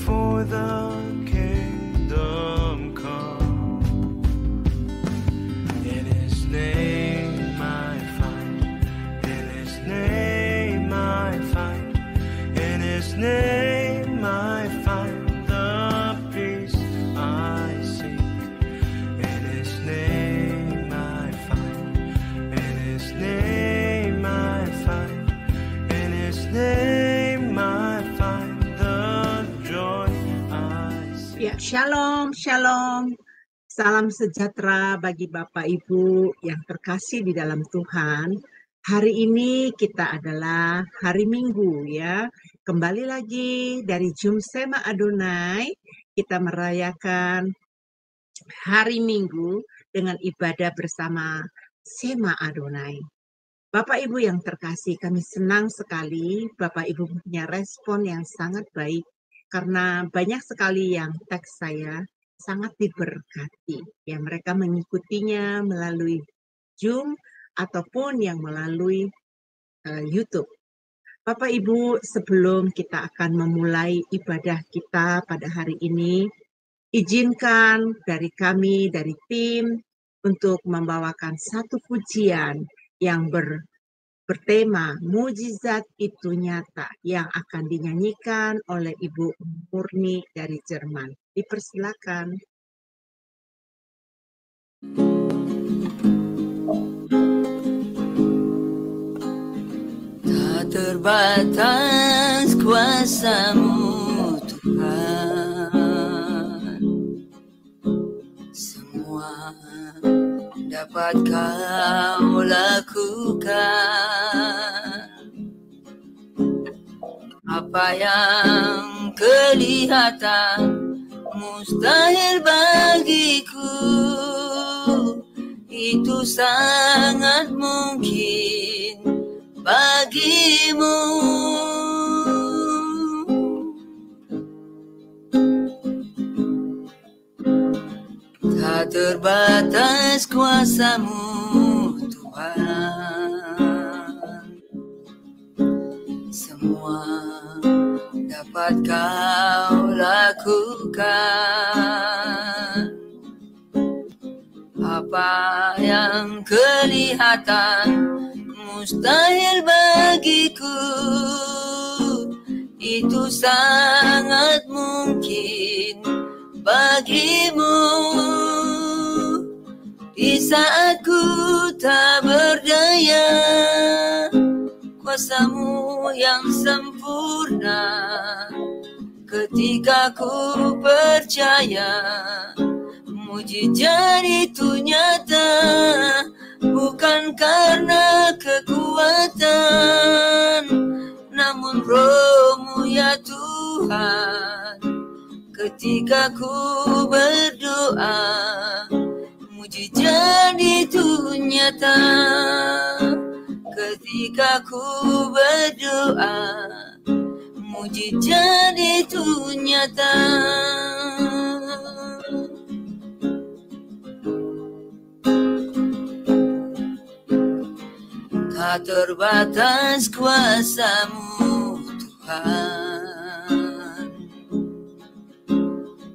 for the kingdom come. In His name I find, in His name I find, in His name I find the peace I seek. In His name I find, in His name I find, in His name I find the joy I seek. Ya, shalom, shalom. Salam sejahtera bagi Bapak Ibu yang terkasih di dalam Tuhan. Hari ini kita adalah hari Minggu ya. Kembali lagi dari Jum Sema Adonai, kita merayakan hari Minggu dengan ibadah bersama Sema Adonai. Bapak Ibu yang terkasih, kami senang sekali Bapak Ibu punya respon yang sangat baik karena banyak sekali yang teks saya sangat diberkati. Ya, mereka mengikutinya melalui Zoom ataupun yang melalui YouTube. Bapak Ibu, sebelum kita akan memulai ibadah kita pada hari ini, izinkan dari kami, dari tim, untuk membawakan satu pujian yang bertema mujizat itu nyata yang akan dinyanyikan oleh Ibu Murni dari Jerman. Dipersilakan. Tak terbatas kuasa-Mu Tuhan, semua dapat Kau lakukan. Apa yang kelihatan mustahil bagiku, itu sangat mungkin bagimu. Tak terbatas kuasa-Mu Tuhan, semua dapat Kau lakukan. Apa yang kelihatan mustahil bagiku, itu sangat mungkin bagimu. Di saat ku tak berdaya, kuasa-Mu yang sempurna. Ketika ku percaya, mujizat itu nyata, bukan karena kekuatan, namun Roh-Mu ya Tuhan. Ketika ku berdoa, mujizat itu nyata. Ketika ku berdoa, mujizat itu nyata. Tak terbatas kuasa-Mu Tuhan,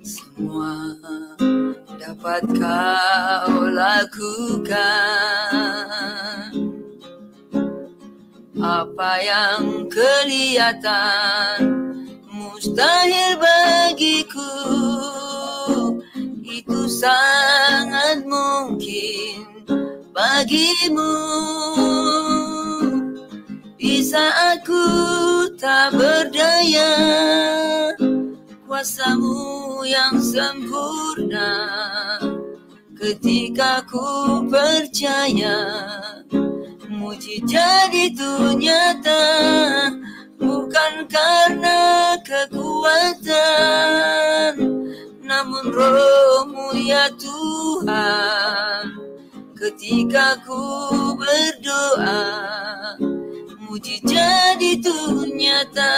semua dapat Kau lakukan. Apa yang kelihatan mustahil bagiku, itu sangat mungkin bagimu. Di saat ku tak berdaya, kuasa-Mu yang sempurna. Ketika ku percaya, mujizat itu nyata, bukan karena kekuatan, namun Roh-Mu ya Tuhan. Ketika ku berdoa, mujizat itu nyata.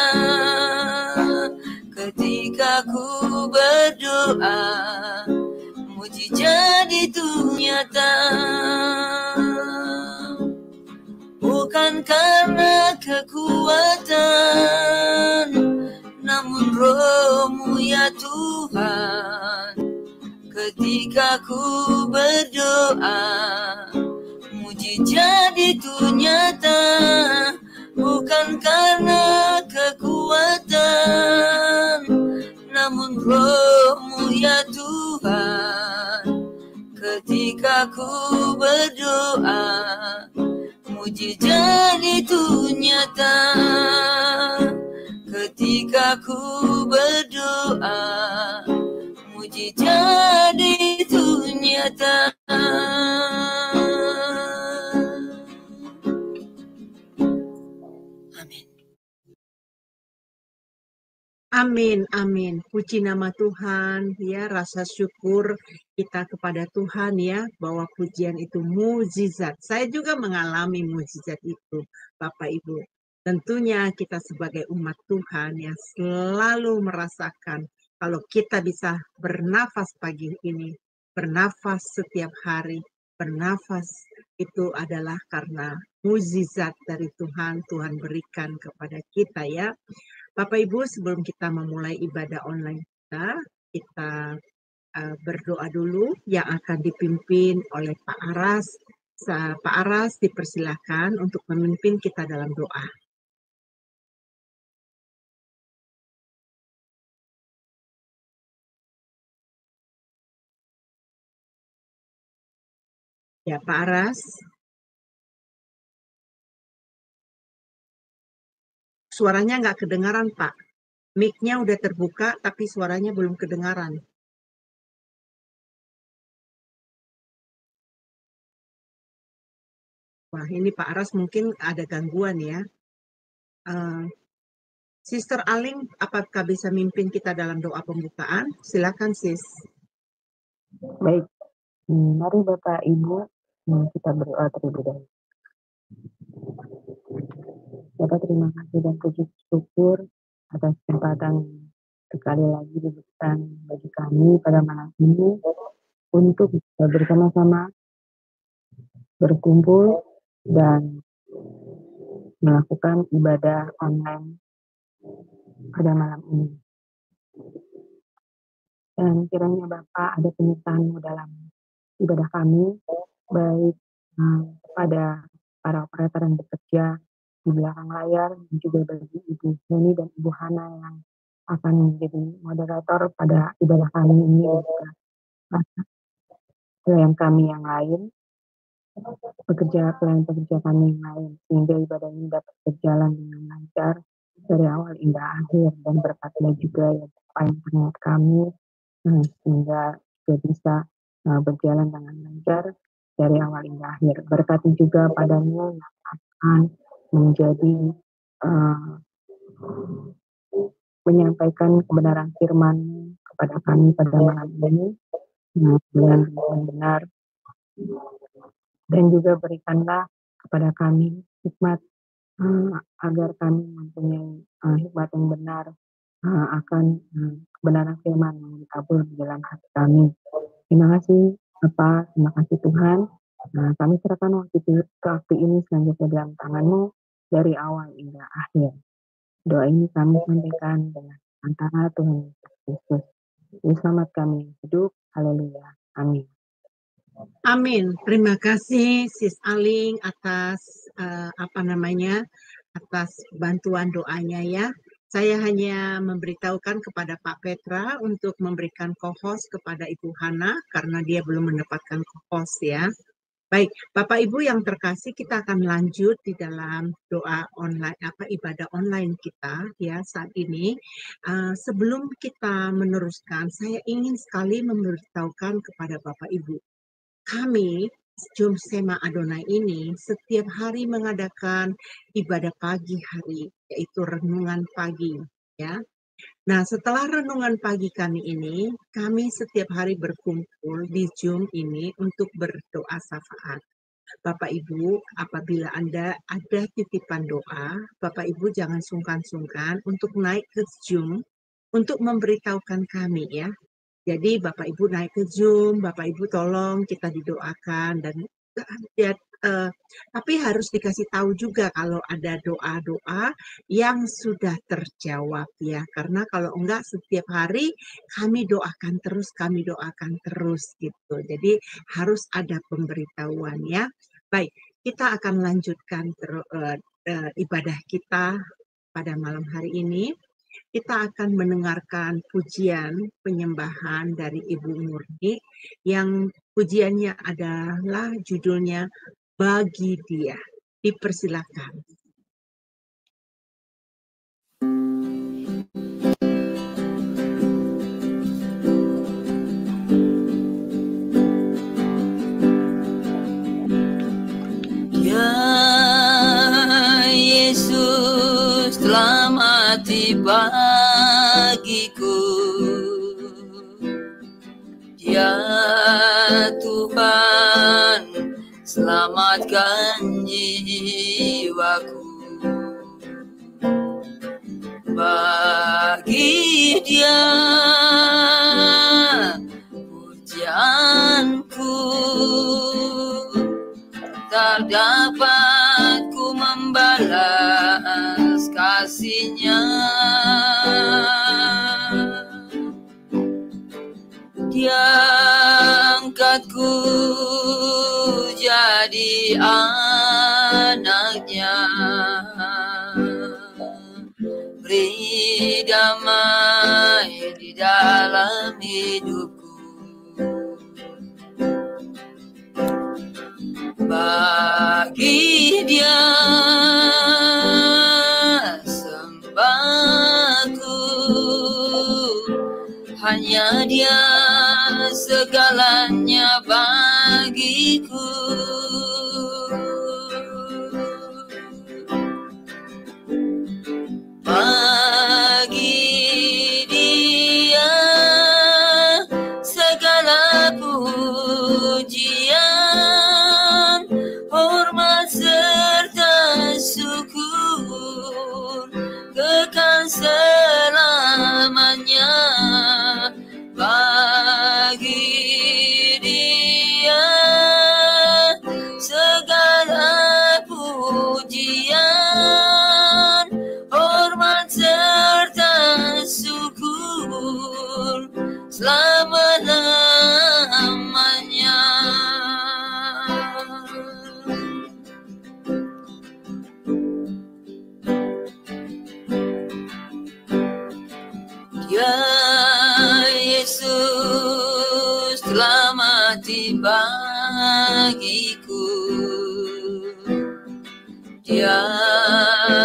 Ketika ku berdoa, mujizat itu nyata. Bukan karena kekuatan, namun Roh-Mu Tuhan ketika ku berdoa. Mujizat itu nyata, bukan karena kekuatan, namun Roh-Mu ya Tuhan. Ketika ku berdoa, mujizat itu nyata. Ketika ku berdoa, mujizat itu nyata. Amin, amin. Puji nama Tuhan, ya, rasa syukur kita kepada Tuhan ya, bahwa pujian itu mukjizat. Saya juga mengalami mukjizat itu, Bapak Ibu. Tentunya kita sebagai umat Tuhan yang selalu merasakan kalau kita bisa bernafas pagi ini, bernafas setiap hari, bernafas itu adalah karena mukjizat dari Tuhan, Tuhan berikan kepada kita ya. Bapak Ibu, sebelum kita memulai ibadah online kita berdoa dulu yang akan dipimpin oleh Pak Aras. Pak Aras dipersilakan untuk memimpin kita dalam doa. Ya, Pak Aras. Suaranya nggak kedengaran, Pak. Mic-nya udah terbuka, tapi suaranya belum kedengaran. Wah, ini Pak Aras mungkin ada gangguan ya. Sister Aling, apakah bisa mimpin kita dalam doa pembukaan? Silakan, Sis. Baik, mari Bapak Ibu kita berdoa terlebih dahulu. Bapak, terima kasih dan puji syukur atas kesempatan sekali lagi diberikan bagi kami pada malam ini untuk bersama-sama berkumpul dan melakukan ibadah online pada malam ini. Dan kiranya Bapak ada penyertaan-Mu dalam ibadah kami, baik kepada para operator yang bekerja di belakang layar, dan juga bagi Ibu Heni dan Ibu Hana yang akan menjadi moderator pada ibadah kami ini, dan juga klien kami yang lain, pekerja kami yang lain, sehingga ibadah ini dapat berjalan dengan lancar dari awal hingga akhir, dan berkatlah juga ya Bapak internet kami, sehingga juga bisa berjalan dengan lancar dari awal hingga akhir. Berkati juga padanya yang akan menjadi menyampaikan kebenaran firman kepada kami pada malam ini dengan benar, dan juga berikanlah kepada kami hikmat agar kami mempunyai hikmat yang benar akan kebenaran firman yang ditabur di dalam hati kami. Terima kasih Bapak, terima kasih Tuhan. Kami serahkan waktu ini selanjutnya dalam tangan-Mu dari awal hingga akhir. Doa ini kami sampaikan dengan antara Tuhan Yesus Kristus. Selamat kami hidup. Haleluya. Amin. Amin. Terima kasih Sis Aling atas atas bantuan doanya ya. Saya hanya memberitahukan kepada Pak Petra untuk memberikan co-host kepada Ibu Hana karena dia belum mendapatkan co-host ya. Baik, Bapak Ibu yang terkasih, kita akan lanjut di dalam doa online, ibadah online kita ya saat ini. Sebelum kita meneruskan, saya ingin sekali memberitahukan kepada Bapak Ibu. Kami Jom Sema Adonai ini setiap hari mengadakan ibadah pagi hari, yaitu renungan pagi ya. Nah, setelah renungan pagi kami ini, kami setiap hari berkumpul di Zoom ini untuk berdoa syafaat. Bapak Ibu, apabila Anda ada titipan doa, Bapak Ibu jangan sungkan-sungkan untuk naik ke Zoom untuk memberitahukan kami ya. Jadi Bapak Ibu naik ke Zoom, Bapak Ibu tolong kita didoakan, dan ya, tapi harus dikasih tahu juga kalau ada doa-doa yang sudah terjawab ya. Karena kalau enggak setiap hari kami doakan terus gitu. Jadi harus ada pemberitahuan ya. Baik, kita akan lanjutkan ibadah kita pada malam hari ini. Kita akan mendengarkan pujian penyembahan dari Ibu Murni yang pujiannya adalah judulnya Bagi Dia. Dipersilakan. Ya Yesus telah mati bagiku, Dia Tuhan selamatkan jiwaku. Bagi Dia pujianku, tak dapat ku membalas kasih-Nya. Dia angkatku jadi anak-Nya, beri damai di dalam hidupku. Bagi Dia sembahku, hanya Dia segalanya bagiku. Bagi Dia segala pujian, hormat serta syukur kekal selamanya. Bagi Dia segala pujian, hormat serta syukur selama-lamanya. Dia Yesus telah mati bagiku, Dia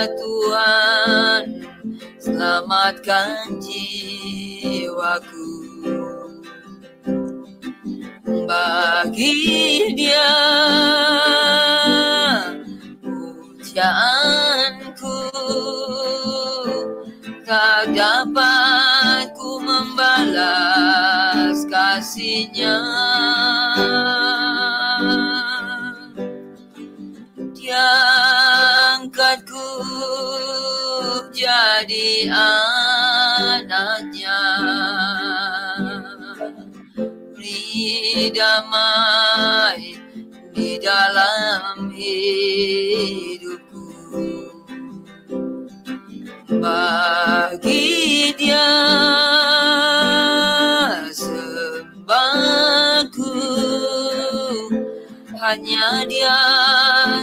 Tuhan selamatkan jiwaku. Bagi Dia pujianku, tak dapat ku membalas kasih-Nya. Dia angkatku jadi anak-Nya, beri damai di dalam hidupku. Bagi Dia sembahku, hanya Dia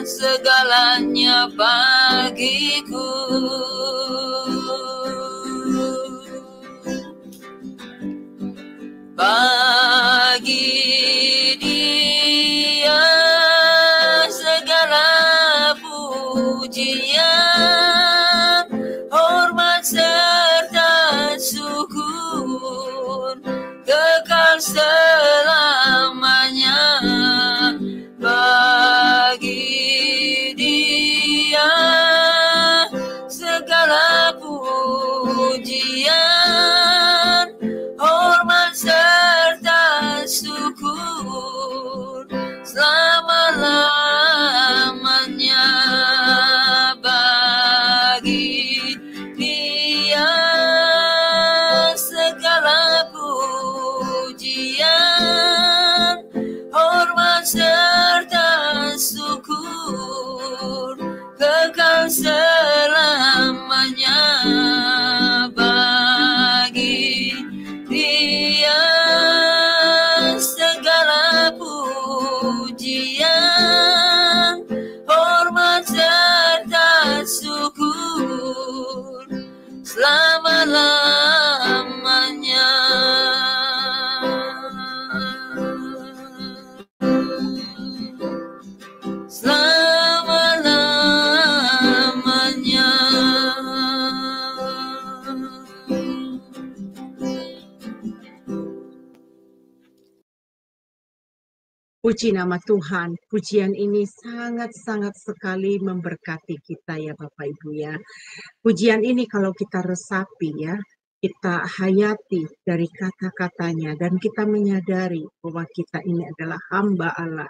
segalanya bagiku. Bagi Dia segala pujian, hormat serta syukur kekal selamanya. Bagi Dia segala pujian, hormat serta syukur selama-lamanya. selamanya bagi Dia segala pujian, hormat serta syukur selama-lamanya. Selama-lamanya. Puji nama Tuhan, pujian ini sangat-sangat sekali memberkati kita ya Bapak Ibu ya. Pujian ini kalau kita resapi ya, kita hayati dari kata-katanya dan kita menyadari bahwa kita ini adalah hamba Allah.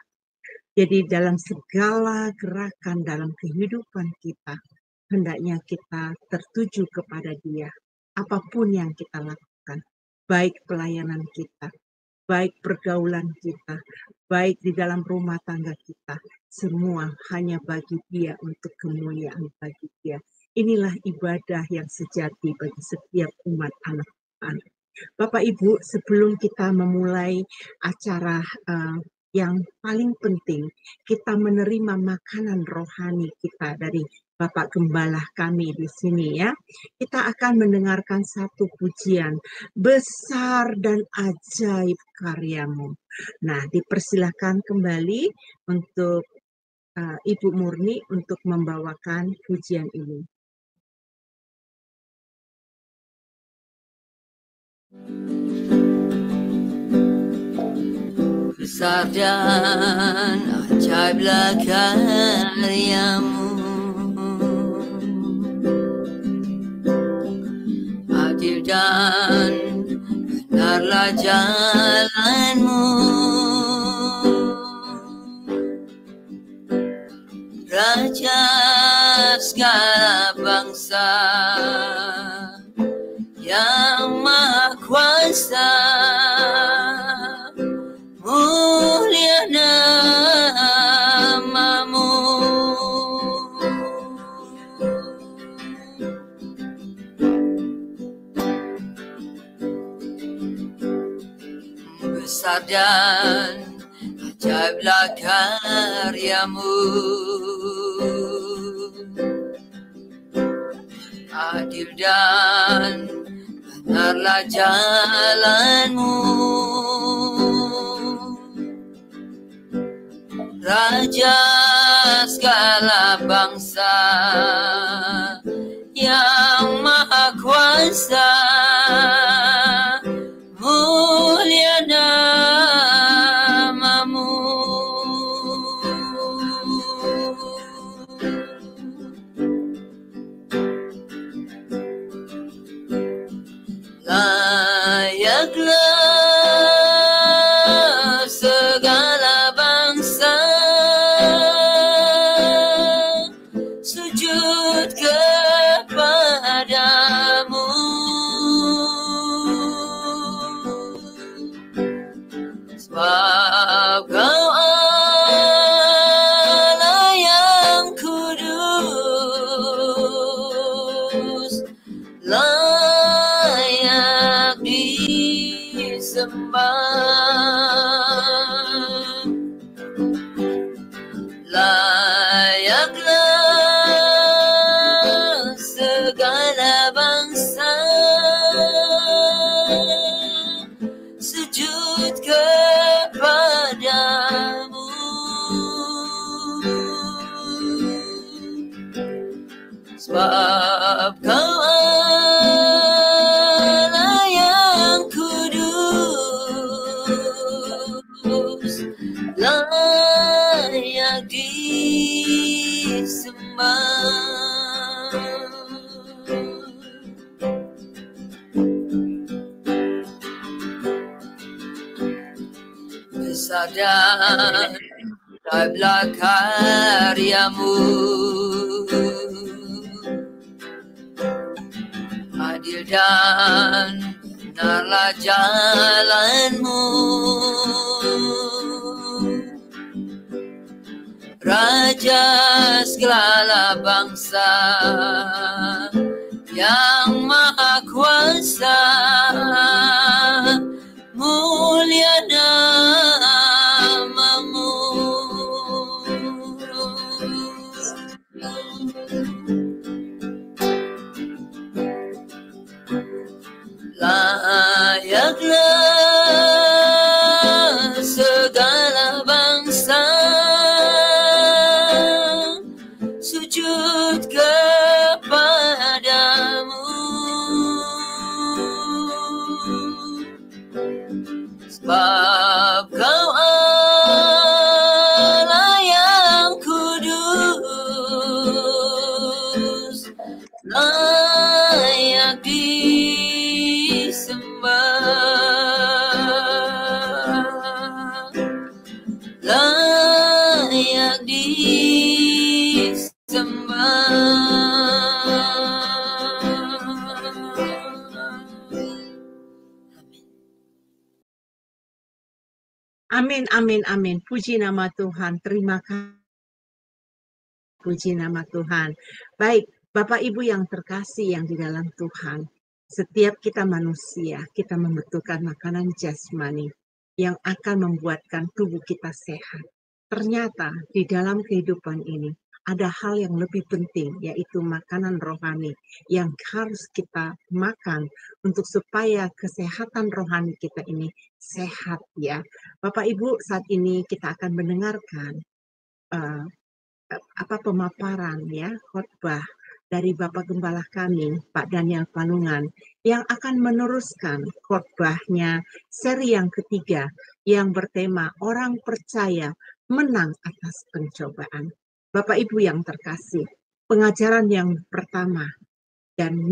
Jadi dalam segala gerakan dalam kehidupan kita, hendaknya kita tertuju kepada Dia. Apapun yang kita lakukan, baik pelayanan kita, baik pergaulan kita, baik di dalam rumah tangga kita, semua hanya bagi Dia, untuk kemuliaan bagi Dia. Inilah ibadah yang sejati bagi setiap umat anak Tuhan. Bapak Ibu, sebelum kita memulai acara yang paling penting, kita menerima makanan rohani kita dari Bapak Gembala kami di sini ya. Kita akan mendengarkan satu pujian, besar dan ajaib karyamu. Nah, dipersilakan kembali untuk Ibu Murni untuk membawakan pujian ini. Besar dan ajaiblah karyamu, adil dan benarlah jalanmu, Raja segala bangsa yang Maha Kuasa, mulia namamu. Besar dan ajaiblah karyamu, adil dan benarlah jalanmu, Raja segala bangsa yang Maha Kuasa, mulia namamu. Layaklah segala bangsa sujud kepadamu, sebab Kau Allah yang kudus, layak disembah. Layaklah segala bangsa sujud kepadamu, sebab Kau Allah yang kudus, layak disembah. Besar dan ajaiblah karyamu, adil dan benarlah jalanmu, Raja segala bangsa, yang maha kuasa, mulia namamu. Layaklah segala bangsa sujud kepadamu, sebab Kau Allah yang kudus, layak disembah, layak Amin, amin, amin. Puji nama Tuhan. Terima kasih. Puji nama Tuhan. Baik, Bapak Ibu yang terkasih yang di dalam Tuhan. Setiap kita manusia, kita membutuhkan makanan jasmani yang akan membuatkan tubuh kita sehat. Ternyata di dalam kehidupan ini ada hal yang lebih penting, yaitu makanan rohani yang harus kita makan untuk supaya kesehatan rohani kita ini sehat ya. Bapak Ibu, saat ini kita akan mendengarkan pemaparan ya, khotbah dari Bapak Gembala kami, Pak Daniel Palungan, yang akan meneruskan khotbahnya seri yang ketiga yang bertema Orang Percaya Menang Atas Pencobaan. Bapak Ibu yang terkasih, pengajaran yang pertama dan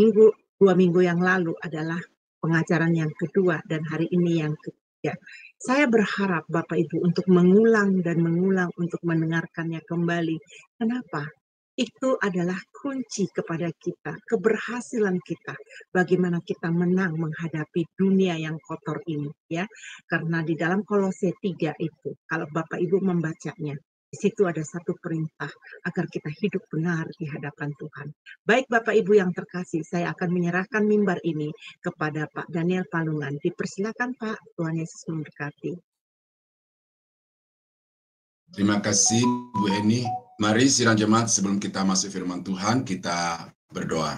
dua minggu yang lalu adalah pengajaran yang kedua dan hari ini yang ketiga. Saya berharap Bapak Ibu untuk mengulang dan mengulang untuk mendengarkannya kembali. Kenapa? Itu adalah kunci kepada kita, keberhasilan kita, bagaimana kita menang menghadapi dunia yang kotor ini, ya. Karena di dalam Kolose 3 itu, kalau Bapak Ibu membacanya, di situ ada satu perintah agar kita hidup benar di hadapan Tuhan. Baik Bapak Ibu yang terkasih, saya akan menyerahkan mimbar ini kepada Pak Daniel Palungan. Dipersilakan Pak, Tuhan Yesus memberkati. Terima kasih Bu Eni. Mari sidang jemaat sebelum kita masuk firman Tuhan, kita berdoa.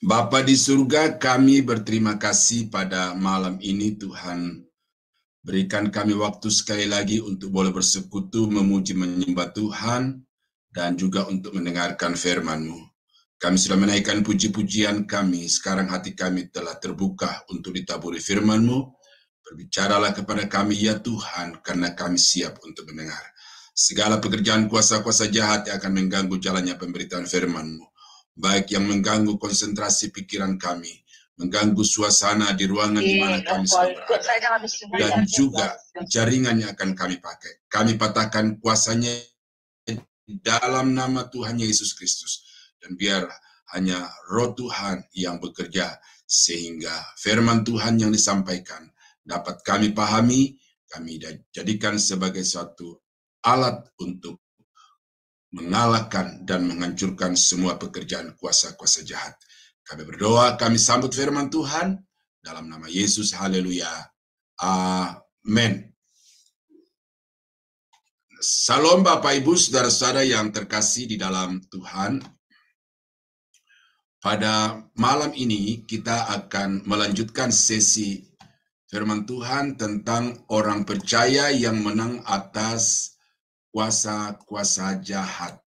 Bapa di surga, kami berterima kasih pada malam ini Tuhan. Berikan kami waktu sekali lagi untuk boleh bersekutu, memuji, menyembah Tuhan, dan juga untuk mendengarkan firman-Mu. Kami sudah menaikkan puji-pujian kami, sekarang hati kami telah terbuka untuk ditaburi firman-Mu. Berbicaralah kepada kami ya Tuhan, karena kami siap untuk mendengar. Segala pekerjaan kuasa-kuasa jahat yang akan mengganggu jalannya pemberitaan firman-Mu, baik yang mengganggu konsentrasi pikiran kami, mengganggu suasana di ruangan di mana kami sedang berada, dan juga jaringan yang akan kami pakai. Kami patahkan kuasanya dalam nama Tuhan Yesus Kristus. Dan biar hanya Roh Tuhan yang bekerja, sehingga firman Tuhan yang disampaikan dapat kami pahami, kami jadikan sebagai suatu alat untuk mengalahkan dan menghancurkan semua pekerjaan kuasa-kuasa jahat. Kami berdoa, kami sambut firman Tuhan dalam nama Yesus. Haleluya. Amin. Salam Bapak Ibu, saudara-saudara yang terkasih di dalam Tuhan. Pada malam ini kita akan melanjutkan sesi firman Tuhan tentang orang percaya yang menang atas kuasa-kuasa jahat.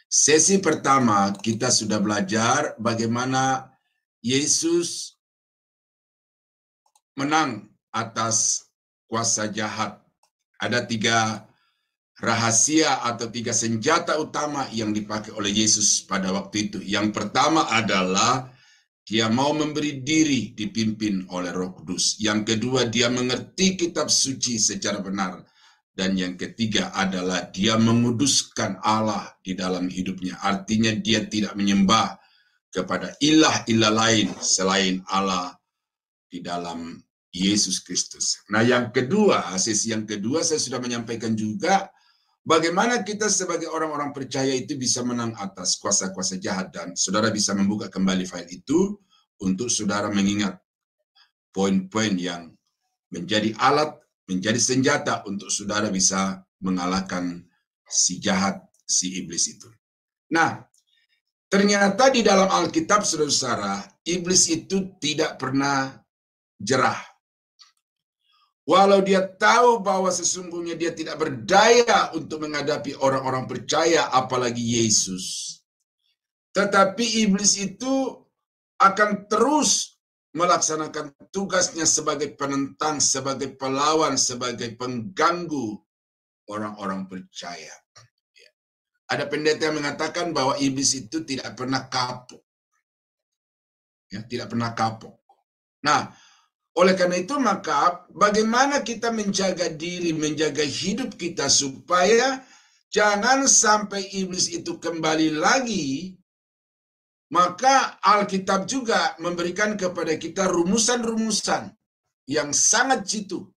Sesi pertama kita sudah belajar bagaimana Yesus menang atas kuasa jahat. Ada 3 rahasia atau 3 senjata utama yang dipakai oleh Yesus pada waktu itu. Yang pertama adalah dia mau memberi diri dipimpin oleh Roh Kudus. Yang kedua, dia mengerti kitab suci secara benar. Dan yang ketiga adalah dia menguduskan Allah di dalam hidupnya. Artinya dia tidak menyembah kepada ilah-ilah lain selain Allah di dalam Yesus Kristus. Nah yang kedua, sesi yang kedua saya sudah menyampaikan juga Bagaimana kita sebagai orang-orang percaya itu bisa menang atas kuasa-kuasa jahat, dan saudara bisa membuka kembali file itu untuk saudara mengingat poin-poin yang menjadi alat, menjadi senjata untuk saudara bisa mengalahkan si jahat, si iblis itu. Nah, ternyata di dalam Alkitab, saudara-saudara, iblis itu tidak pernah jerah. Walau dia tahu bahwa sesungguhnya dia tidak berdaya untuk menghadapi orang-orang percaya, apalagi Yesus. Tetapi iblis itu akan terus melaksanakan tugasnya sebagai penentang, sebagai pelawan, sebagai pengganggu orang-orang percaya. Ada pendeta yang mengatakan bahwa iblis itu tidak pernah kapok. Ya, tidak pernah kapok. Nah, oleh karena itu maka bagaimana kita menjaga diri, menjaga hidup kita supaya jangan sampai iblis itu kembali lagi. Maka Alkitab juga memberikan kepada kita rumusan-rumusan yang sangat jitu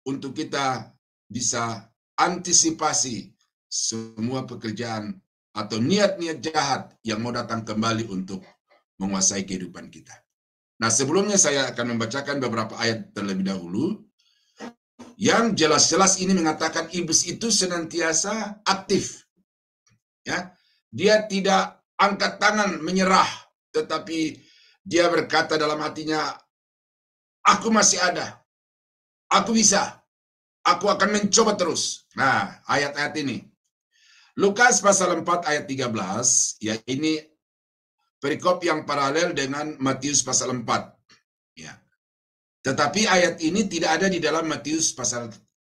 untuk kita bisa antisipasi semua pekerjaan atau niat-niat jahat yang mau datang kembali untuk menguasai kehidupan kita. Nah, sebelumnya saya akan membacakan beberapa ayat terlebih dahulu yang jelas-jelas ini mengatakan iblis itu senantiasa aktif. Ya, dia tidak angkat tangan menyerah, tetapi dia berkata dalam hatinya, aku masih ada, aku bisa, aku akan mencoba terus. Nah, ayat-ayat ini. Lukas pasal 4 ayat 13, ya ini perikop yang paralel dengan Matius pasal 4. Ya. Tetapi ayat ini tidak ada di dalam Matius pasal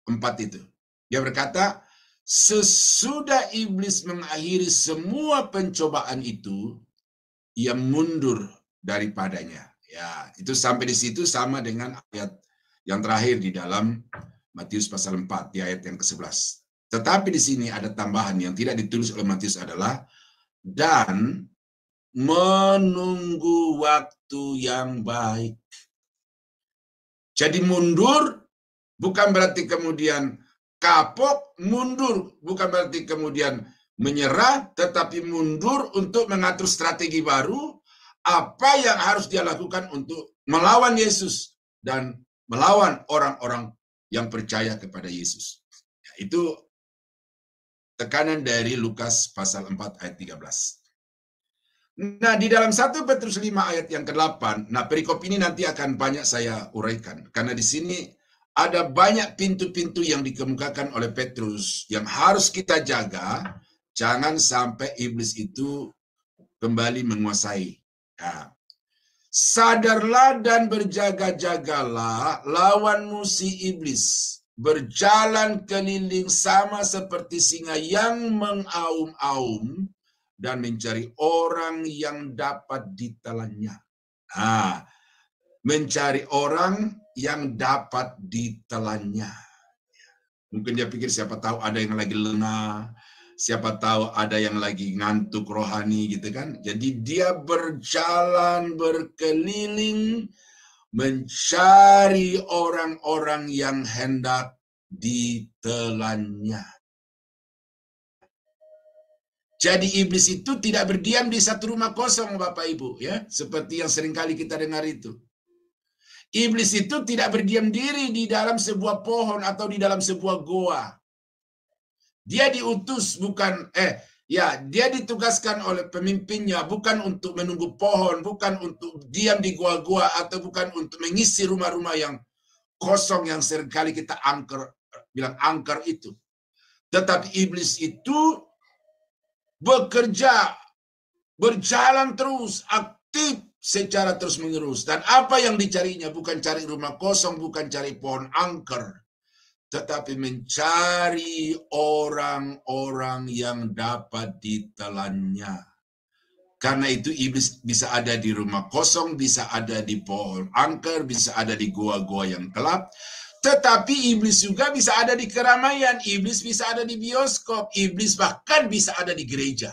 4 itu. Dia berkata, sesudah iblis mengakhiri semua pencobaan itu, ia mundur daripadanya. Ya, itu sampai di situ sama dengan ayat yang terakhir di dalam Matius pasal 4, di ayat yang ke-11. Tetapi di sini ada tambahan yang tidak ditulis oleh Matius adalah, dan menunggu waktu yang baik. Jadi mundur bukan berarti kemudian kapok, mundur bukan berarti kemudian menyerah, tetapi mundur untuk mengatur strategi baru, apa yang harus dia lakukan untuk melawan Yesus dan melawan orang-orang yang percaya kepada Yesus. Ya, itu tekanan dari Lukas pasal 4 ayat 13. Nah, di dalam 1 Petrus 5 ayat yang ke-8, nah perikop ini nanti akan banyak saya uraikan. Karena di sini ada banyak pintu-pintu yang dikemukakan oleh Petrus yang harus kita jaga, jangan sampai iblis itu kembali menguasai. Nah, sadarlah dan berjaga-jagalah, lawanmu si iblis berjalan keliling sama seperti singa yang mengaum-aum dan mencari orang yang dapat ditelannya. Nah, mencari orang yang dapat ditelannya. Mungkin dia pikir siapa tahu ada yang lagi lengah, siapa tahu ada yang lagi ngantuk rohani gitu kan. Jadi dia berjalan berkeliling mencari orang-orang yang hendak ditelannya. Jadi iblis itu tidak berdiam di satu rumah kosong, Bapak Ibu, ya, seperti yang seringkali kita dengar itu. Iblis itu tidak berdiam diri di dalam sebuah pohon atau di dalam sebuah goa. Dia diutus dia ditugaskan oleh pemimpinnya bukan untuk menunggu pohon, bukan untuk diam di goa-goa, atau bukan untuk mengisi rumah-rumah yang kosong yang seringkali kita bilang angker itu. Tetapi iblis itu bekerja, berjalan terus, aktif secara terus-menerus. Dan apa yang dicarinya bukan cari rumah kosong, bukan cari pohon angker, tetapi mencari orang-orang yang dapat ditelannya. Karena itu iblis bisa ada di rumah kosong, bisa ada di pohon angker, bisa ada di goa-goa yang gelap. Tetapi iblis juga bisa ada di keramaian, iblis bisa ada di bioskop, iblis bahkan bisa ada di gereja.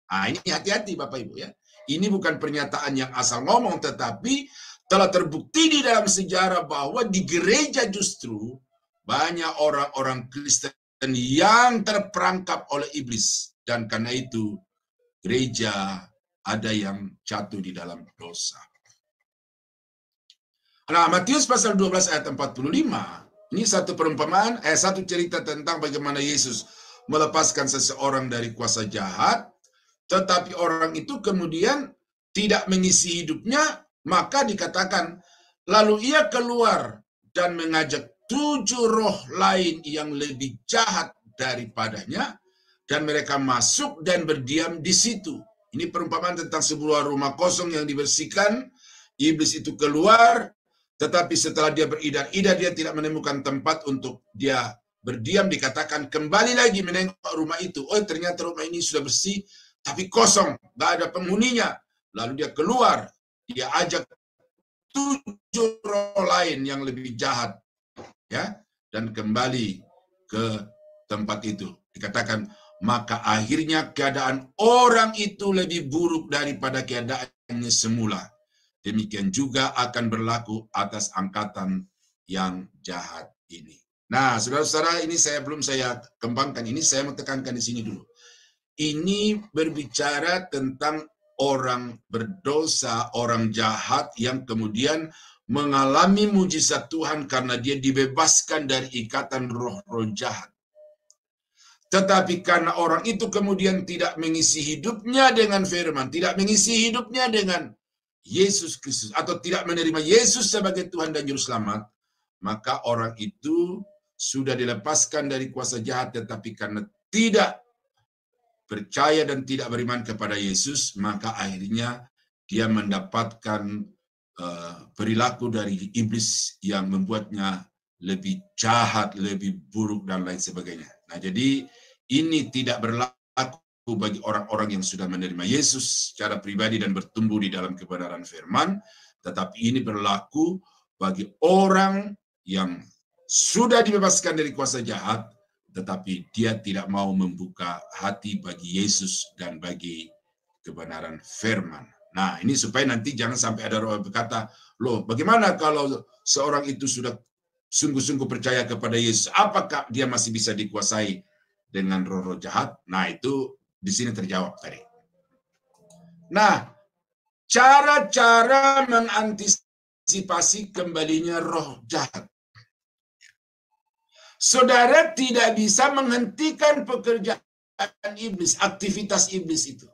Nah, ini hati-hati Bapak Ibu ya. Ini bukan pernyataan yang asal ngomong, tetapi telah terbukti di dalam sejarah bahwa di gereja justru banyak orang-orang Kristen yang terperangkap oleh iblis. Dan karena itu gereja ada yang jatuh di dalam dosa. Nah, Matius pasal 12 ayat 45, ini satu perumpamaan, satu cerita tentang bagaimana Yesus melepaskan seseorang dari kuasa jahat, tetapi orang itu kemudian tidak mengisi hidupnya, maka dikatakan, lalu ia keluar dan mengajak 7 roh lain yang lebih jahat daripadanya, dan mereka masuk dan berdiam di situ. Ini perumpamaan tentang sebuah rumah kosong yang dibersihkan, iblis itu keluar, tetapi setelah dia beridar-idar, dia tidak menemukan tempat untuk dia berdiam, dikatakan kembali lagi menengok rumah itu. Oh, ternyata rumah ini sudah bersih, tapi kosong, nggak ada penghuninya. Lalu dia keluar, dia ajak 7 roh lain yang lebih jahat, ya, dan kembali ke tempat itu. Dikatakan, maka akhirnya keadaan orang itu lebih buruk daripada keadaannya semula. Demikian juga akan berlaku atas angkatan yang jahat ini. Nah, saudara-saudara, ini belum saya kembangkan. Ini saya mau tekankan di sini dulu. Ini berbicara tentang orang berdosa, orang jahat yang kemudian mengalami mujizat Tuhan karena dia dibebaskan dari ikatan roh-roh jahat. Tetapi karena orang itu kemudian tidak mengisi hidupnya dengan firman, tidak mengisi hidupnya dengan Yesus Kristus, atau tidak menerima Yesus sebagai Tuhan dan Juru Selamat, maka orang itu sudah dilepaskan dari kuasa jahat, tetapi karena tidak percaya dan tidak beriman kepada Yesus, maka akhirnya dia mendapatkan perilaku dari iblis yang membuatnya lebih jahat, lebih buruk, dan lain sebagainya. Nah, jadi ini tidak berlaku bagi orang-orang yang sudah menerima Yesus secara pribadi dan bertumbuh di dalam kebenaran firman, tetapi ini berlaku bagi orang yang sudah dibebaskan dari kuasa jahat, tetapi dia tidak mau membuka hati bagi Yesus dan bagi kebenaran firman. Nah, ini supaya nanti jangan sampai ada orang berkata, loh, bagaimana kalau seorang itu sudah sungguh-sungguh percaya kepada Yesus, apakah dia masih bisa dikuasai dengan roh-roh jahat? Nah, itu di sini terjawab tadi. Nah, cara-cara mengantisipasi kembalinya roh jahat. Saudara tidak bisa menghentikan pekerjaan iblis, aktivitas iblis itu.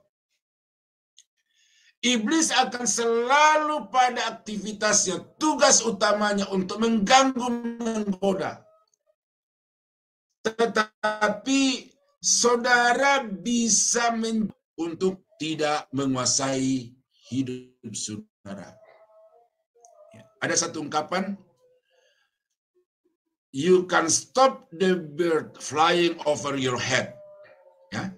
Iblis akan selalu pada aktivitasnya, tugas utamanya untuk mengganggu, menggoda. Tetapi saudara bisa untuk tidak menguasai hidup saudara. Ada satu ungkapan, you can stop the bird flying over your head. Ya.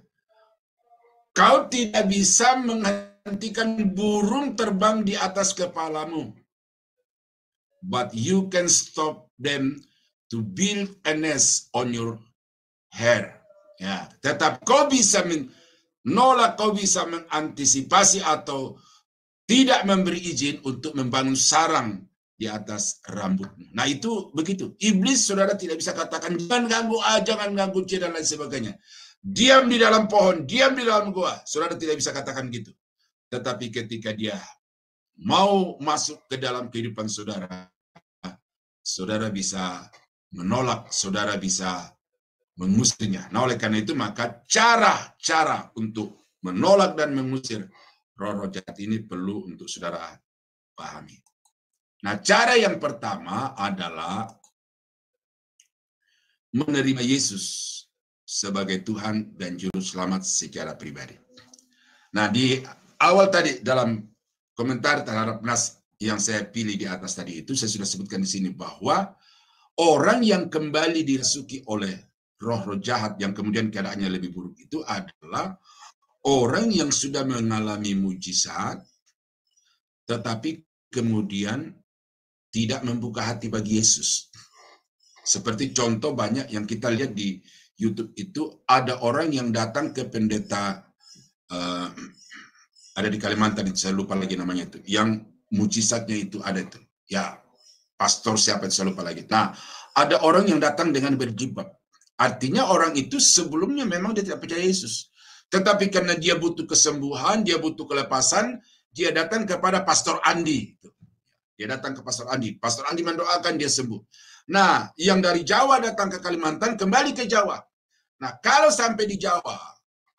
Kau tidak bisa menghentikan burung terbang di atas kepalamu. But you can stop them to build a nest on your hair. Ya, tetap kau bisa menolak, kau bisa mengantisipasi atau tidak memberi izin untuk membangun sarang di atas rambutmu. Nah, itu begitu. Iblis, saudara tidak bisa katakan, jangan ganggu A, jangan ganggu C, dan lain sebagainya. Diam di dalam pohon, diam di dalam gua. Saudara tidak bisa katakan gitu. Tetapi ketika dia mau masuk ke dalam kehidupan saudara, saudara bisa menolak, saudara bisa mengusirnya. Nah, oleh karena itu, maka cara-cara untuk menolak dan mengusir roh-roh jahat ini perlu untuk saudara pahami. Nah, cara yang pertama adalah menerima Yesus sebagai Tuhan dan Juru Selamat secara pribadi. Nah, di awal tadi dalam komentar terhadap nas yang saya pilih di atas tadi itu, saya sudah sebutkan di sini bahwa orang yang kembali dirasuki oleh roh-roh jahat yang kemudian keadaannya lebih buruk itu adalah orang yang sudah mengalami mujizat, tetapi kemudian tidak membuka hati bagi Yesus. Seperti contoh banyak yang kita lihat di YouTube itu, ada orang yang datang ke pendeta, ada di Kalimantan, itu saya lupa lagi namanya itu, yang mujizatnya itu ada itu. Ya, pastor siapa itu saya lupa lagi. Nah, ada orang yang datang dengan berjilbab. Artinya orang itu sebelumnya memang dia tidak percaya Yesus. Tetapi karena dia butuh kesembuhan, dia butuh kelepasan, dia datang kepada Pastor Andi. Dia datang ke Pastor Andi. Pastor Andi mendoakan, dia sembuh. Nah, yang dari Jawa datang ke Kalimantan, kembali ke Jawa. Nah, kalau sampai di Jawa,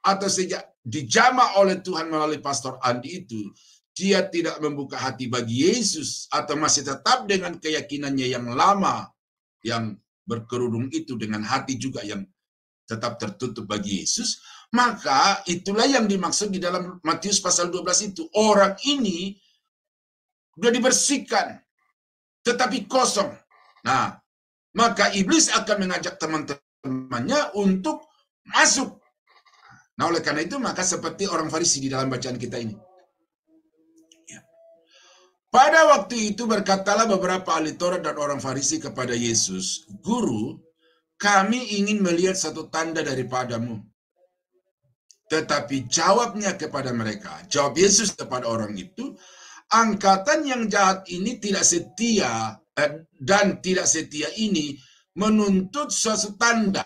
atau sejak dijamah oleh Tuhan melalui Pastor Andi itu, dia tidak membuka hati bagi Yesus, atau masih tetap dengan keyakinannya yang lama, yang berkerudung itu, dengan hati juga yang tetap tertutup bagi Yesus, maka itulah yang dimaksud di dalam Matius pasal 12 itu. Orang ini sudah dibersihkan, tetapi kosong. Nah, maka iblis akan mengajak teman-temannya untuk masuk. Nah, oleh karena itu, maka seperti orang Farisi di dalam bacaan kita ini. Ya. Pada waktu itu berkatalah beberapa ahli Taurat dan orang Farisi kepada Yesus, "Guru, kami ingin melihat satu tanda daripadamu." Tetapi jawabnya kepada mereka, jawab Yesus kepada orang itu, "Angkatan yang jahat ini tidak setia, dan tidak setia ini menuntut suatu tanda.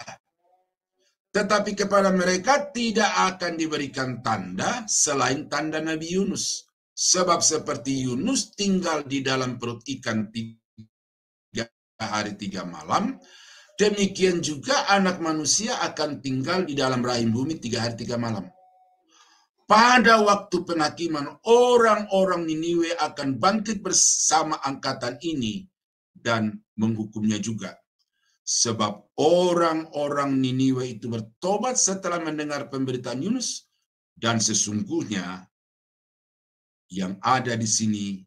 Tetapi kepada mereka tidak akan diberikan tanda selain tanda Nabi Yunus. Sebab seperti Yunus tinggal di dalam perut ikan 3 hari 3 malam, demikian juga anak manusia akan tinggal di dalam rahim bumi 3 hari 3 malam. Pada waktu penghakiman, orang-orang Niniwe akan bangkit bersama angkatan ini dan menghukumnya juga. Sebab orang-orang Niniwe itu bertobat setelah mendengar pemberitaan Yunus, dan sesungguhnya yang ada di sini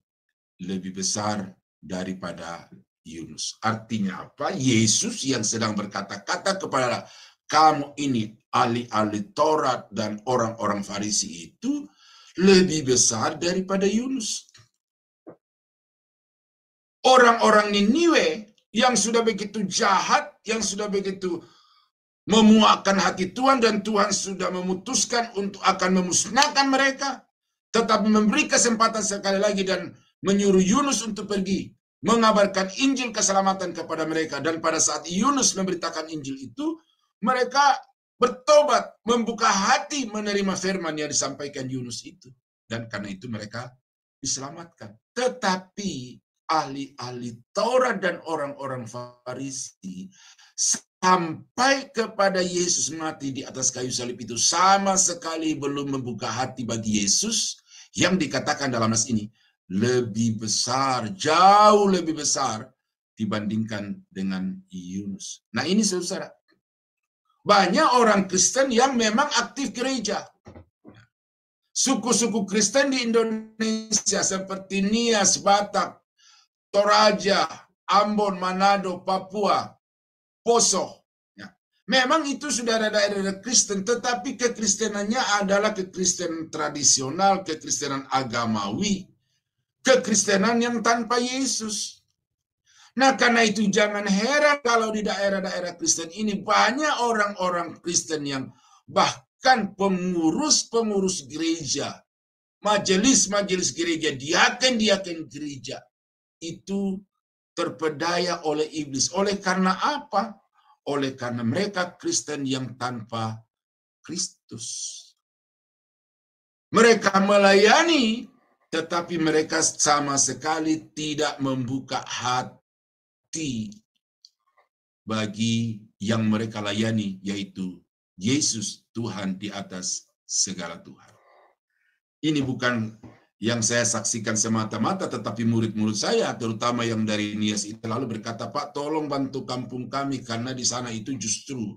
lebih besar daripada Yunus." Artinya apa? Yesus yang sedang berkata-kata kepada kamu ini, ahli-ahli Taurat dan orang-orang Farisi itu, lebih besar daripada Yunus. Orang-orang Niniwe yang sudah begitu jahat, yang sudah begitu memuakkan hati Tuhan, dan Tuhan sudah memutuskan untuk akan memusnahkan mereka, tetapi memberi kesempatan sekali lagi dan menyuruh Yunus untuk pergi mengabarkan Injil keselamatan kepada mereka. Dan pada saat Yunus memberitakan Injil itu, mereka bertobat, membuka hati menerima firman yang disampaikan Yunus itu. Dan karena itu mereka diselamatkan. Tetapi ahli-ahli Taurat dan orang-orang Farisi sampai kepada Yesus mati di atas kayu salib itu sama sekali belum membuka hati bagi Yesus, yang dikatakan dalam nas ini lebih besar, jauh lebih besar dibandingkan dengan Yunus. Nah, ini saudara, banyak orang Kristen yang memang aktif gereja. Suku-suku Kristen di Indonesia seperti Nias, Batak, Toraja, Ambon, Manado, Papua, Poso. Ya. Memang itu sudah ada daerah Kristen, tetapi kekristenannya adalah kekristenan tradisional, kekristenan agamawi, kekristenan yang tanpa Yesus. Nah, karena itu jangan heran kalau di daerah-daerah Kristen ini banyak orang-orang Kristen yang bahkan pengurus-pengurus gereja, majelis-majelis gereja, diaken-diaken gereja, itu terpedaya oleh iblis. Oleh karena apa? Oleh karena mereka Kristen yang tanpa Kristus. Mereka melayani, tetapi mereka sama sekali tidak membuka hati bagi yang mereka layani, yaitu Yesus, Tuhan di atas segala Tuhan. Ini bukan yang saya saksikan semata-mata, tetapi murid-murid saya, terutama yang dari Nias itu, lalu berkata, "Pak, tolong bantu kampung kami, karena di sana itu justru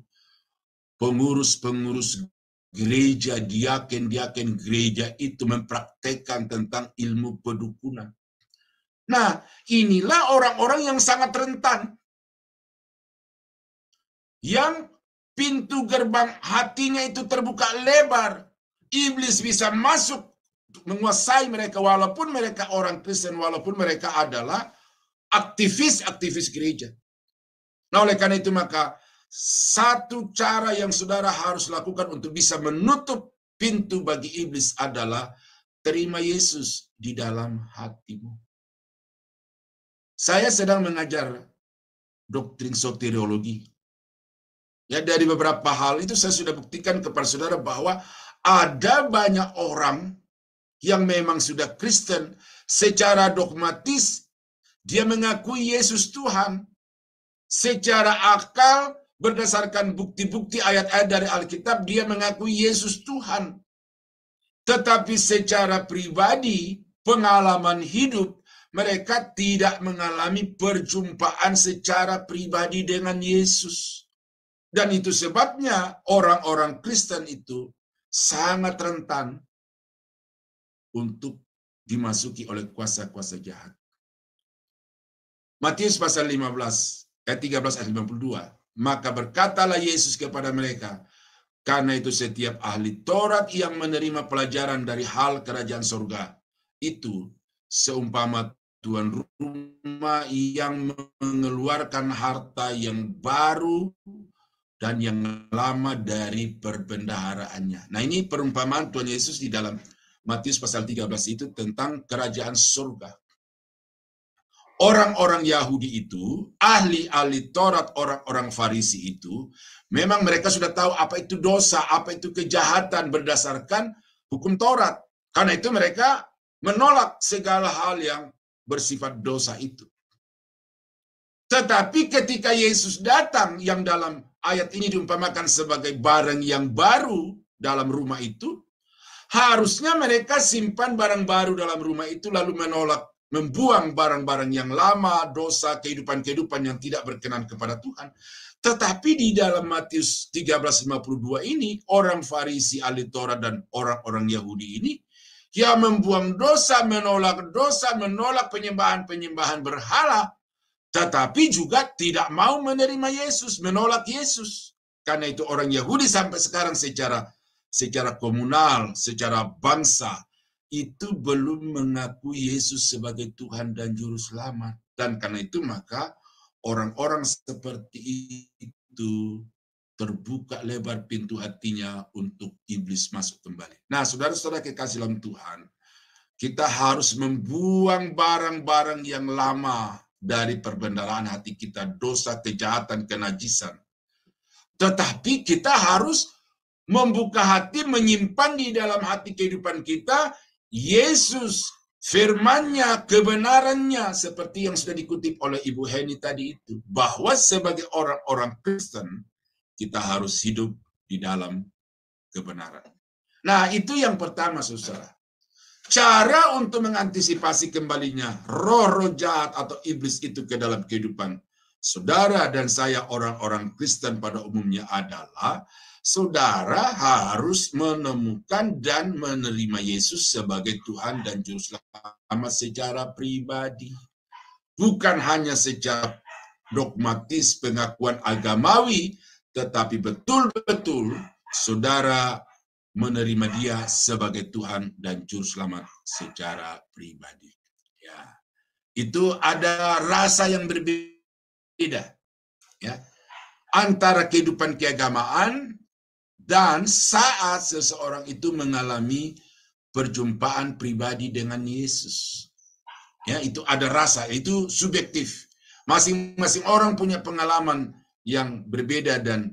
pengurus-pengurus gereja, diaken-diaken gereja itu mempraktekkan tentang ilmu pedukunan." Nah, inilah orang-orang yang sangat rentan, yang pintu gerbang hatinya itu terbuka lebar. Iblis bisa masuk menguasai mereka, walaupun mereka orang Kristen, walaupun mereka adalah aktivis-aktivis gereja. Nah, oleh karena itu maka satu cara yang saudara harus lakukan untuk bisa menutup pintu bagi iblis adalah terima Yesus di dalam hatimu. Saya sedang mengajar doktrin soteriologi. Ya, dari beberapa hal itu saya sudah buktikan kepada saudara bahwa ada banyak orang yang memang sudah Kristen, secara dogmatis dia mengakui Yesus Tuhan. Secara akal, berdasarkan bukti-bukti ayat-ayat dari Alkitab, dia mengakui Yesus Tuhan. Tetapi secara pribadi, pengalaman hidup, mereka tidak mengalami perjumpaan secara pribadi dengan Yesus. Dan itu sebabnya orang-orang Kristen itu sangat rentan untuk dimasuki oleh kuasa-kuasa jahat. Matius pasal 15, ayat 13 ayat 52. Maka berkatalah Yesus kepada mereka, karena itu setiap ahli Taurat yang menerima pelajaran dari hal kerajaan surga, itu seumpama tuan rumah yang mengeluarkan harta yang baru dan yang lama dari perbendaharaannya. Nah, ini perumpamaan Tuhan Yesus di dalam Matius pasal 13 itu tentang kerajaan surga. Orang-orang Yahudi itu, ahli-ahli Taurat, orang-orang Farisi itu, memang mereka sudah tahu apa itu dosa, apa itu kejahatan berdasarkan hukum Taurat. Karena itu mereka menolak segala hal yang bersifat dosa itu. Tetapi ketika Yesus datang, yang dalam ayat ini diumpamakan sebagai barang yang baru dalam rumah itu, harusnya mereka simpan barang baru dalam rumah itu lalu menolak, membuang barang-barang yang lama, dosa, kehidupan-kehidupan yang tidak berkenan kepada Tuhan. Tetapi di dalam Matius 13:52 ini, orang Farisi, ahli Taurat, dan orang-orang Yahudi ini, yang membuang dosa, menolak penyembahan-penyembahan berhala, tetapi juga tidak mau menerima Yesus, menolak Yesus. Karena itu orang Yahudi sampai sekarang secara komunal, secara bangsa, itu belum mengakui Yesus sebagai Tuhan dan Juru Selamat. Dan karena itu maka orang-orang seperti itu terbuka lebar pintu hatinya untuk iblis masuk kembali. Nah, saudara-saudara kekasih dalam Tuhan, kita harus membuang barang-barang yang lama dari perbendaharaan hati kita, dosa, kejahatan, kenajisan. Tetapi kita harus membuka hati, menyimpan di dalam hati kehidupan kita Yesus, firman-Nya, kebenarannya, seperti yang sudah dikutip oleh Ibu Heni tadi itu, bahwa sebagai orang-orang Kristen kita harus hidup di dalam kebenaran. Nah, itu yang pertama, saudara. Cara untuk mengantisipasi kembalinya roh-roh jahat atau iblis itu ke dalam kehidupan saudara dan saya orang-orang Kristen pada umumnya adalah saudara harus menemukan dan menerima Yesus sebagai Tuhan dan Juru Selamat secara pribadi. Bukan hanya secara dogmatis pengakuan agamawi, tetapi betul-betul saudara menerima Dia sebagai Tuhan dan Juru Selamat secara pribadi. Ya, itu ada rasa yang berbeda, ya, antara kehidupan keagamaan dan saat seseorang itu mengalami perjumpaan pribadi dengan Yesus. Ya, itu ada rasa, itu subjektif. Masing-masing orang punya pengalaman yang berbeda dan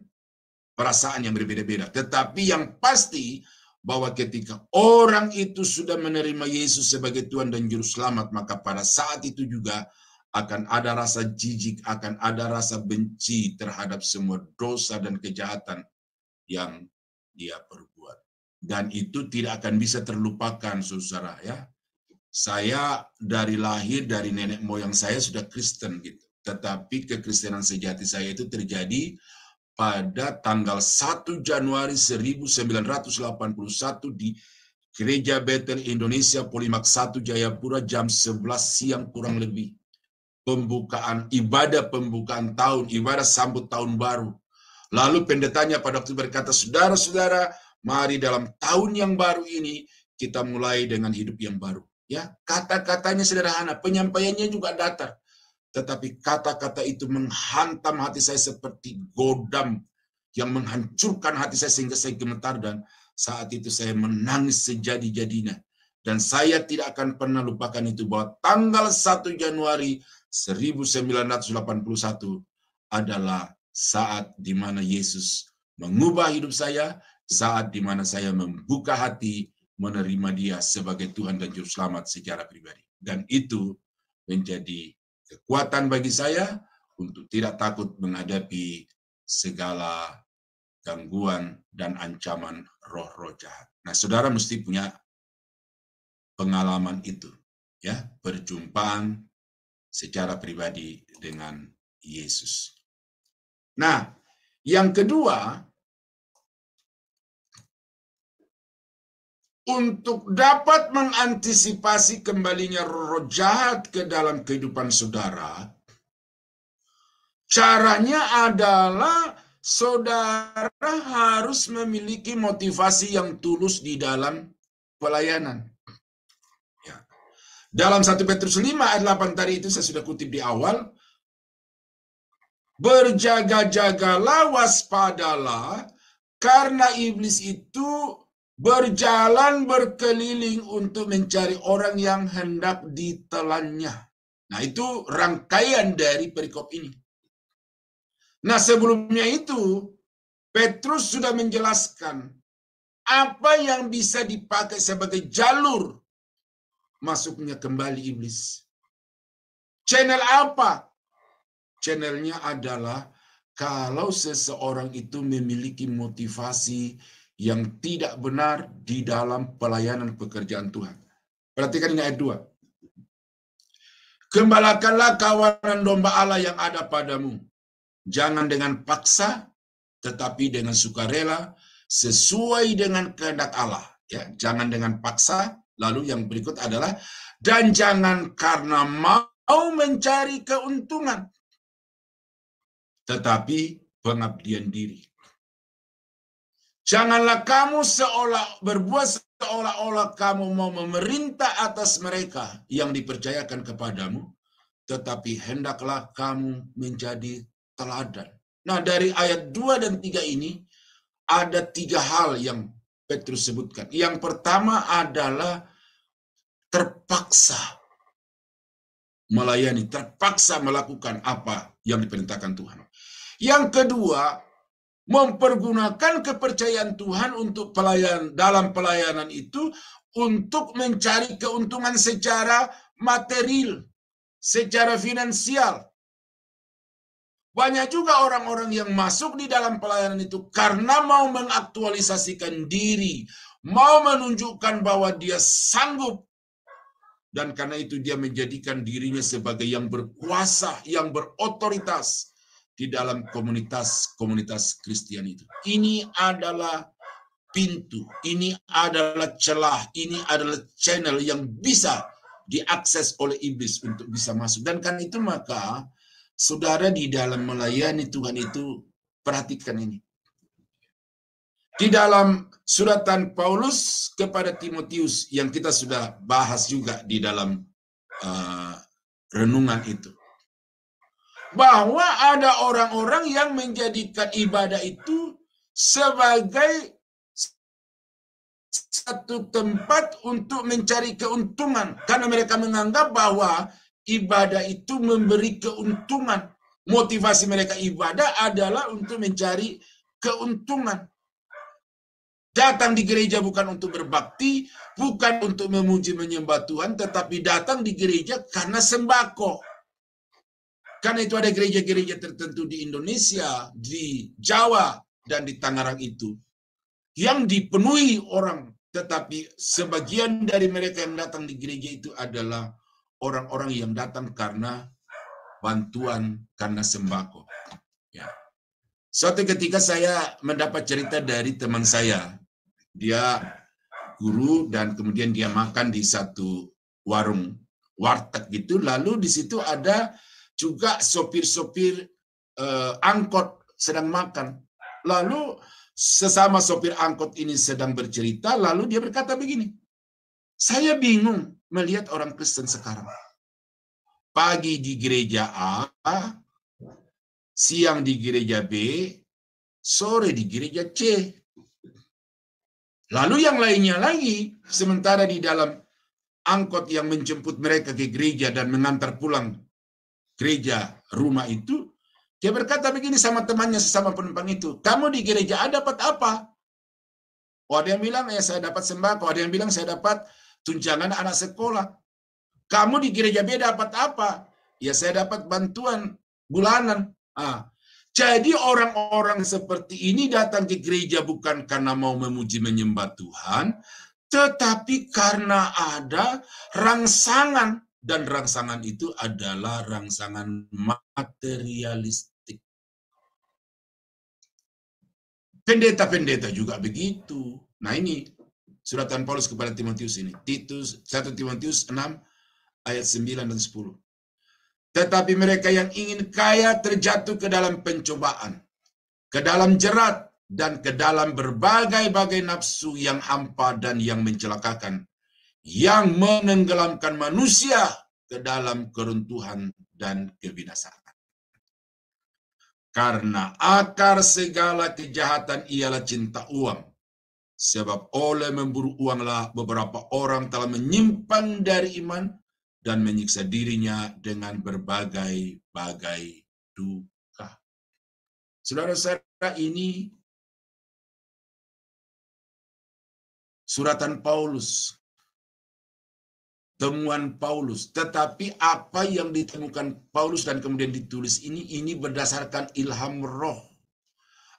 perasaan yang berbeda-beda. Tetapi yang pasti bahwa ketika orang itu sudah menerima Yesus sebagai Tuhan dan Juru Selamat, maka pada saat itu juga akan ada rasa jijik, akan ada rasa benci terhadap semua dosa dan kejahatan yang dia perbuat. Dan itu tidak akan bisa terlupakan, saudara, ya. Saya dari lahir, dari nenek moyang saya sudah Kristen gitu. Tetapi kekristenan sejati saya itu terjadi pada tanggal 1 Januari 1981 di Gereja Bethel Indonesia Polimak 1 Jayapura jam 11 siang kurang lebih. Ibadah pembukaan tahun, ibadah sambut tahun baru. Lalu pendetanya pada waktu berkata, saudara-saudara, mari dalam tahun yang baru ini kita mulai dengan hidup yang baru. Ya, kata-katanya sederhana, penyampaiannya juga datar. Tetapi kata-kata itu menghantam hati saya seperti godam yang menghancurkan hati saya sehingga saya gemetar, dan saat itu saya menangis sejadi-jadinya. Dan saya tidak akan pernah lupakan itu, bahwa tanggal 1 Januari 1981 adalah saat di mana Yesus mengubah hidup saya, saat di mana saya membuka hati menerima Dia sebagai Tuhan dan Juru Selamat secara pribadi. Dan itu menjadi kekuatan bagi saya untuk tidak takut menghadapi segala gangguan dan ancaman roh-roh jahat. Nah, saudara mesti punya pengalaman itu, ya, perjumpaan secara pribadi dengan Yesus. Nah, yang kedua, untuk dapat mengantisipasi kembalinya roh jahat ke dalam kehidupan saudara, caranya adalah saudara harus memiliki motivasi yang tulus di dalam pelayanan. Ya. Dalam 1 Petrus 5 ayat 8 tadi itu saya sudah kutip di awal, berjaga-jagalah, waspadalah, karena iblis itu berjalan berkeliling untuk mencari orang yang hendak ditelannya. Nah, itu rangkaian dari perikop ini. Nah, sebelumnya itu, Petrus sudah menjelaskan apa yang bisa dipakai sebagai jalur masuknya kembali iblis. Channel apa? Channelnya adalah kalau seseorang itu memiliki motivasi yang tidak benar di dalam pelayanan pekerjaan Tuhan. Perhatikan ini ayat 2. Gembalakanlah kawanan domba Allah yang ada padamu. Jangan dengan paksa, tetapi dengan sukarela, sesuai dengan kehendak Allah. Ya, jangan dengan paksa. Lalu yang berikut adalah, dan jangan karena mau mencari keuntungan, tetapi pengabdian diri. Janganlah kamu berbuat seolah-olah kamu mau memerintah atas mereka yang dipercayakan kepadamu, tetapi hendaklah kamu menjadi teladan. Nah, dari ayat 2 dan 3 ini ada 3 hal yang Petrus sebutkan. Yang pertama adalah terpaksa melayani, terpaksa melakukan apa yang diperintahkan Tuhan. Yang kedua, mempergunakan kepercayaan Tuhan untuk dalam pelayanan itu untuk mencari keuntungan secara material, secara finansial. Banyak juga orang-orang yang masuk di dalam pelayanan itu karena mau mengaktualisasikan diri, mau menunjukkan bahwa dia sanggup, dan karena itu dia menjadikan dirinya sebagai yang berkuasa, yang berotoritas di dalam komunitas Kristen itu. Ini adalah pintu, ini adalah celah, ini adalah channel yang bisa diakses oleh iblis untuk bisa masuk. Dan karena itu maka saudara di dalam melayani Tuhan itu perhatikan ini. Di dalam suratan Paulus kepada Timotius yang kita sudah bahas juga di dalam renungan itu, bahwa ada orang-orang yang menjadikan ibadah itu sebagai satu tempat untuk mencari keuntungan. Karena mereka menganggap bahwa ibadah itu memberi keuntungan. Motivasi mereka ibadah adalah untuk mencari keuntungan. Datang di gereja bukan untuk berbakti, bukan untuk memuji menyembah Tuhan, tetapi datang di gereja karena sembako. Karena itu ada gereja-gereja tertentu di Indonesia, di Jawa, dan di Tangerang itu, yang dipenuhi orang. Tetapi sebagian dari mereka yang datang di gereja itu adalah orang-orang yang datang karena bantuan, karena sembako. Ya. Suatu ketika saya mendapat cerita dari teman saya. Dia guru dan kemudian dia makan di satu warteg gitu. Lalu di situ ada juga sopir-sopir angkot sedang makan. Lalu sesama sopir angkot ini sedang bercerita, lalu dia berkata begini, saya bingung melihat orang Kristen sekarang. Pagi di gereja A, siang di gereja B, sore di gereja C. Lalu yang lainnya lagi, sementara di dalam angkot yang menjemput mereka ke gereja dan mengantar pulang gereja rumah itu, Dia berkata begini sama temannya sesama penumpang itu, kamu di gereja A dapat apa? Oh, ada yang bilang, ya saya dapat sembako. Ada yang bilang, saya dapat tunjangan anak sekolah. Kamu di gereja B dapat apa? Ya saya dapat bantuan bulanan. Jadi orang-orang seperti ini datang ke gereja bukan karena mau memuji menyembah Tuhan, tetapi karena ada rangsangan. Dan rangsangan itu adalah rangsangan materialistik. Pendeta-pendeta juga begitu. Nah ini suratan Paulus kepada Timotius ini. 1 Timotius 6 ayat 9 dan 10. Tetapi mereka yang ingin kaya terjatuh ke dalam pencobaan, ke dalam jerat, dan ke dalam berbagai-bagai nafsu yang hampa dan yang mencelakakan, yang menenggelamkan manusia ke dalam keruntuhan dan kebinasaan. Karena akar segala kejahatan ialah cinta uang. Sebab oleh memburu uanglah beberapa orang telah menyimpang dari iman dan menyiksa dirinya dengan berbagai-bagai duka. Saudara-saudara, ini suratan Paulus, temuan Paulus, tetapi apa yang ditemukan Paulus dan kemudian ditulis ini berdasarkan ilham roh.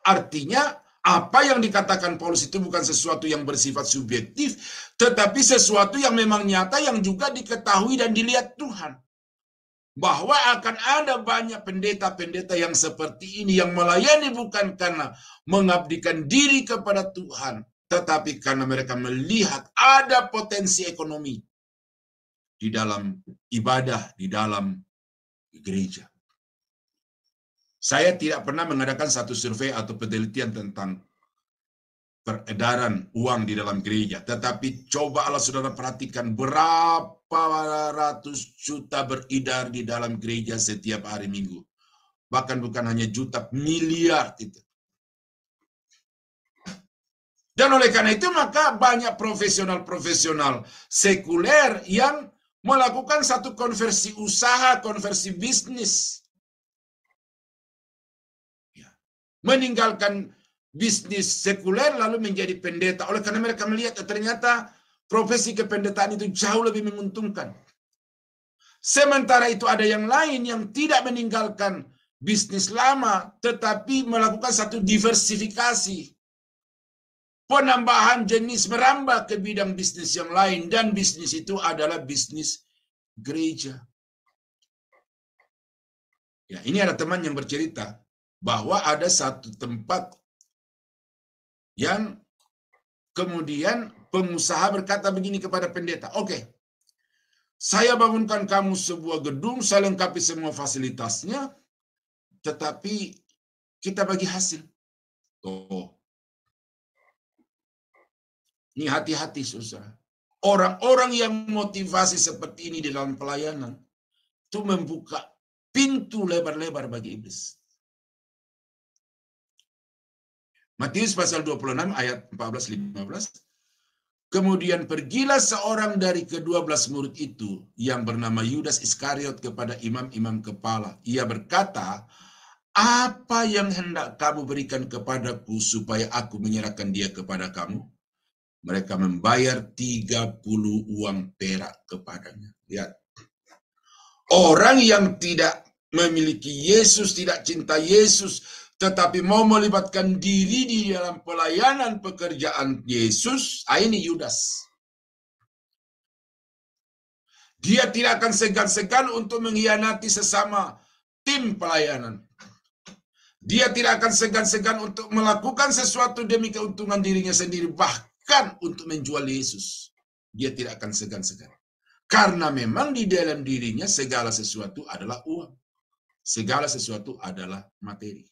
Artinya apa yang dikatakan Paulus itu bukan sesuatu yang bersifat subjektif, tetapi sesuatu yang memang nyata yang juga diketahui dan dilihat Tuhan. Bahwa akan ada banyak pendeta-pendeta yang seperti ini, yang melayani bukan karena mengabdikan diri kepada Tuhan, tetapi karena mereka melihat ada potensi ekonomi di dalam ibadah, di dalam gereja. Saya tidak pernah mengadakan satu survei atau penelitian tentang peredaran uang di dalam gereja. Tetapi cobalah saudara perhatikan berapa ratus juta beredar di dalam gereja setiap hari Minggu. Bahkan bukan hanya juta, miliar itu. Dan oleh karena itu maka banyak profesional-profesional sekuler yang melakukan satu konversi usaha, konversi bisnis. Meninggalkan bisnis sekuler lalu menjadi pendeta. Oleh karena mereka melihat ternyata profesi kependetaan itu jauh lebih menguntungkan. Sementara itu ada yang lain yang tidak meninggalkan bisnis lama, tetapi melakukan satu diversifikasi. Penambahan jenis, merambah ke bidang bisnis yang lain. Dan bisnis itu adalah bisnis gereja. Ya, ini ada teman yang bercerita bahwa ada satu tempat yang kemudian pengusaha berkata begini kepada pendeta, oke, saya bangunkan kamu sebuah gedung, saya lengkapi semua fasilitasnya, tetapi kita bagi hasil. Oh, ini hati-hati saudara. Orang-orang yang motivasi seperti ini di dalam pelayanan itu membuka pintu lebar-lebar bagi iblis. Matius pasal 26 ayat 14-15. Kemudian pergilah seorang dari ke-12 murid itu yang bernama Yudas Iskariot kepada imam-imam kepala. Ia berkata, apa yang hendak kamu berikan kepadaku supaya aku menyerahkan dia kepada kamu? Mereka membayar 30 uang perak kepadanya. Lihat. Orang yang tidak memiliki Yesus, tidak cinta Yesus, tetapi mau melibatkan diri di dalam pelayanan pekerjaan Yesus, ini Yudas. Dia tidak akan segan-segan untuk mengkhianati sesama tim pelayanan. Dia tidak akan segan-segan untuk melakukan sesuatu demi keuntungan dirinya sendiri, bahkan untuk menjual Yesus. Dia tidak akan segan-segan. Karena memang di dalam dirinya segala sesuatu adalah uang. Segala sesuatu adalah materi.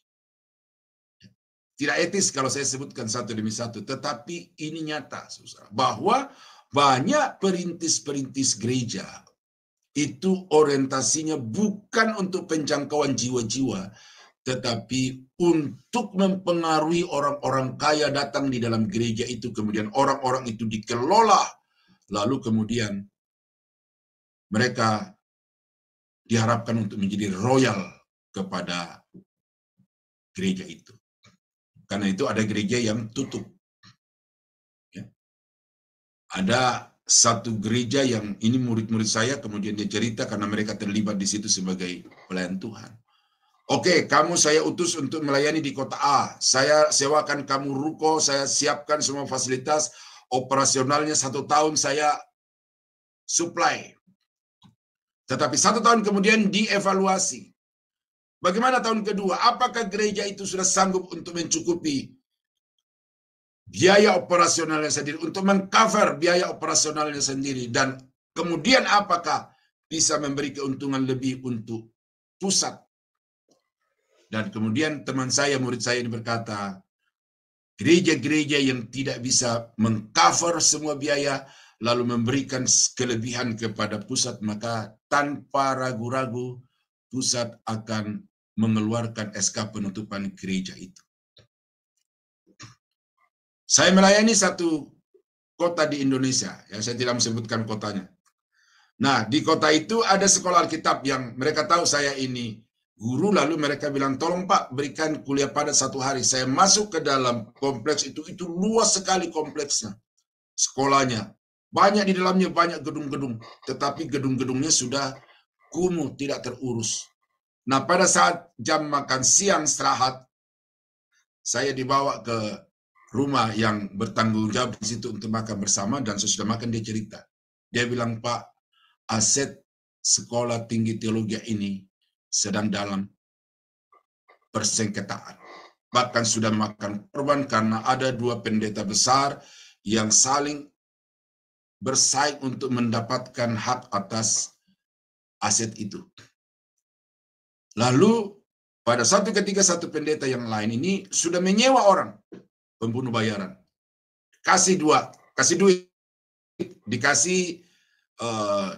Tidak etis kalau saya sebutkan satu demi satu, tetapi ini nyata, saudara, bahwa banyak perintis-perintis gereja itu orientasinya bukan untuk penjangkauan jiwa-jiwa, tetapi untuk mempengaruhi orang-orang kaya datang di dalam gereja itu, kemudian orang-orang itu dikelola, lalu kemudian mereka diharapkan untuk menjadi royal kepada gereja itu. Karena itu ada gereja yang tutup. Ya. Ada satu gereja yang ini murid-murid saya, kemudian dia cerita karena mereka terlibat di situ sebagai pelayan Tuhan. Oke, kamu saya utus untuk melayani di kota A. Saya sewakan kamu ruko, saya siapkan semua fasilitas, operasionalnya 1 tahun saya supply. Tetapi 1 tahun kemudian dievaluasi. Bagaimana tahun kedua? Apakah gereja itu sudah sanggup untuk mencukupi biaya operasionalnya sendiri, untuk mengcover biaya operasionalnya sendiri, dan kemudian apakah bisa memberi keuntungan lebih untuk pusat? Dan kemudian teman saya, murid saya ini berkata, gereja-gereja yang tidak bisa mengcover semua biaya, lalu memberikan kelebihan kepada pusat, maka tanpa ragu-ragu pusat akan mengeluarkan SK penutupan gereja itu. Saya melayani satu kota di Indonesia, ya saya tidak menyebutkan kotanya. Nah, di kota itu ada sekolah Alkitab yang mereka tahu saya ini guru, lalu mereka bilang, tolong Pak, berikan kuliah padat 1 hari. Saya masuk ke dalam kompleks itu luas sekali kompleksnya, sekolahnya. Banyak di dalamnya, banyak gedung-gedung, tetapi gedung-gedungnya sudah kumuh, tidak terurus. Nah, pada saat jam makan siang istirahat, saya dibawa ke rumah yang bertanggung jawab di situ untuk makan bersama, dan sesudah makan dia cerita. Dia bilang, Pak, aset sekolah tinggi teologi ini sedang dalam persengketaan. Bahkan sudah makan korban karena ada 2 pendeta besar yang saling bersaing untuk mendapatkan hak atas aset itu. Lalu pada satu ketika satu pendeta yang lain ini sudah menyewa orang pembunuh bayaran. Kasih duit, dikasih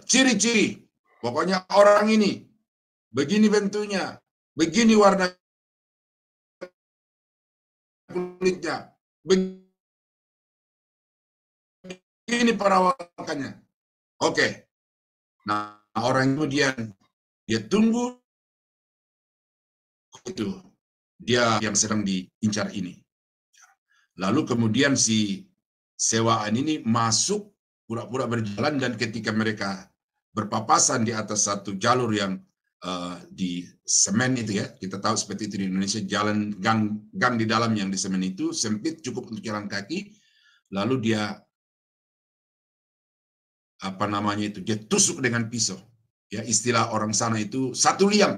ciri-ciri. Pokoknya orang ini begini bentuknya, begini warna kulitnya, begini perawakannya. Oke. Nah, orang kemudian dia tunggu itu, dia yang sedang diincar ini. Lalu kemudian si sewaan ini masuk pura-pura berjalan, dan ketika mereka berpapasan di atas satu jalur yang di semen itu, ya kita tahu seperti itu di Indonesia, jalan gang di dalam yang di semen itu sempit cukup untuk jalan kaki, lalu dia dia tusuk dengan pisau, ya istilah orang sana itu 1 liam,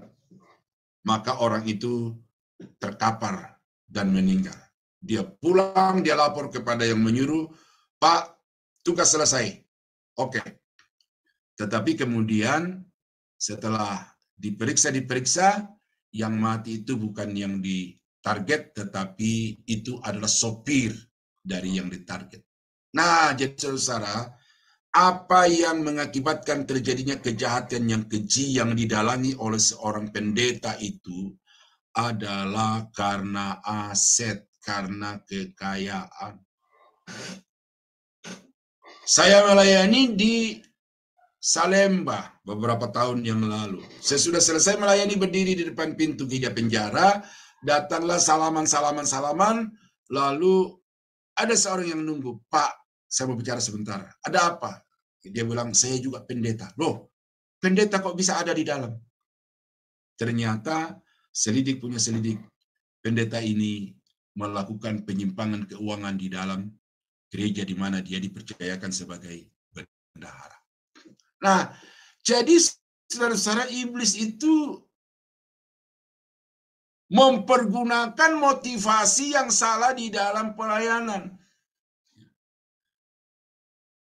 maka orang itu terkapar dan meninggal. Dia pulang, dia lapor kepada yang menyuruh, Pak, tugas selesai. Oke. Tetapi kemudian setelah diperiksa, yang mati itu bukan yang ditarget, tetapi itu adalah sopir dari yang ditarget. Nah, jadi saudara, apa yang mengakibatkan terjadinya kejahatan yang keji yang didalami oleh seorang pendeta itu adalah karena aset, karena kekayaan. Saya melayani di Salemba beberapa tahun yang lalu. Sesudah selesai melayani, berdiri di depan pintu gereja penjara, datanglah salaman, lalu ada seorang yang nunggu, Pak, saya mau bicara sebentar. Ada apa? Dia bilang, saya juga pendeta. Loh, pendeta kok bisa ada di dalam? Ternyata selidik punya selidik, pendeta ini melakukan penyimpangan keuangan di dalam gereja di mana dia dipercayakan sebagai bendahara. Nah, jadi saudara-saudara, iblis itu mempergunakan motivasi yang salah di dalam pelayanan.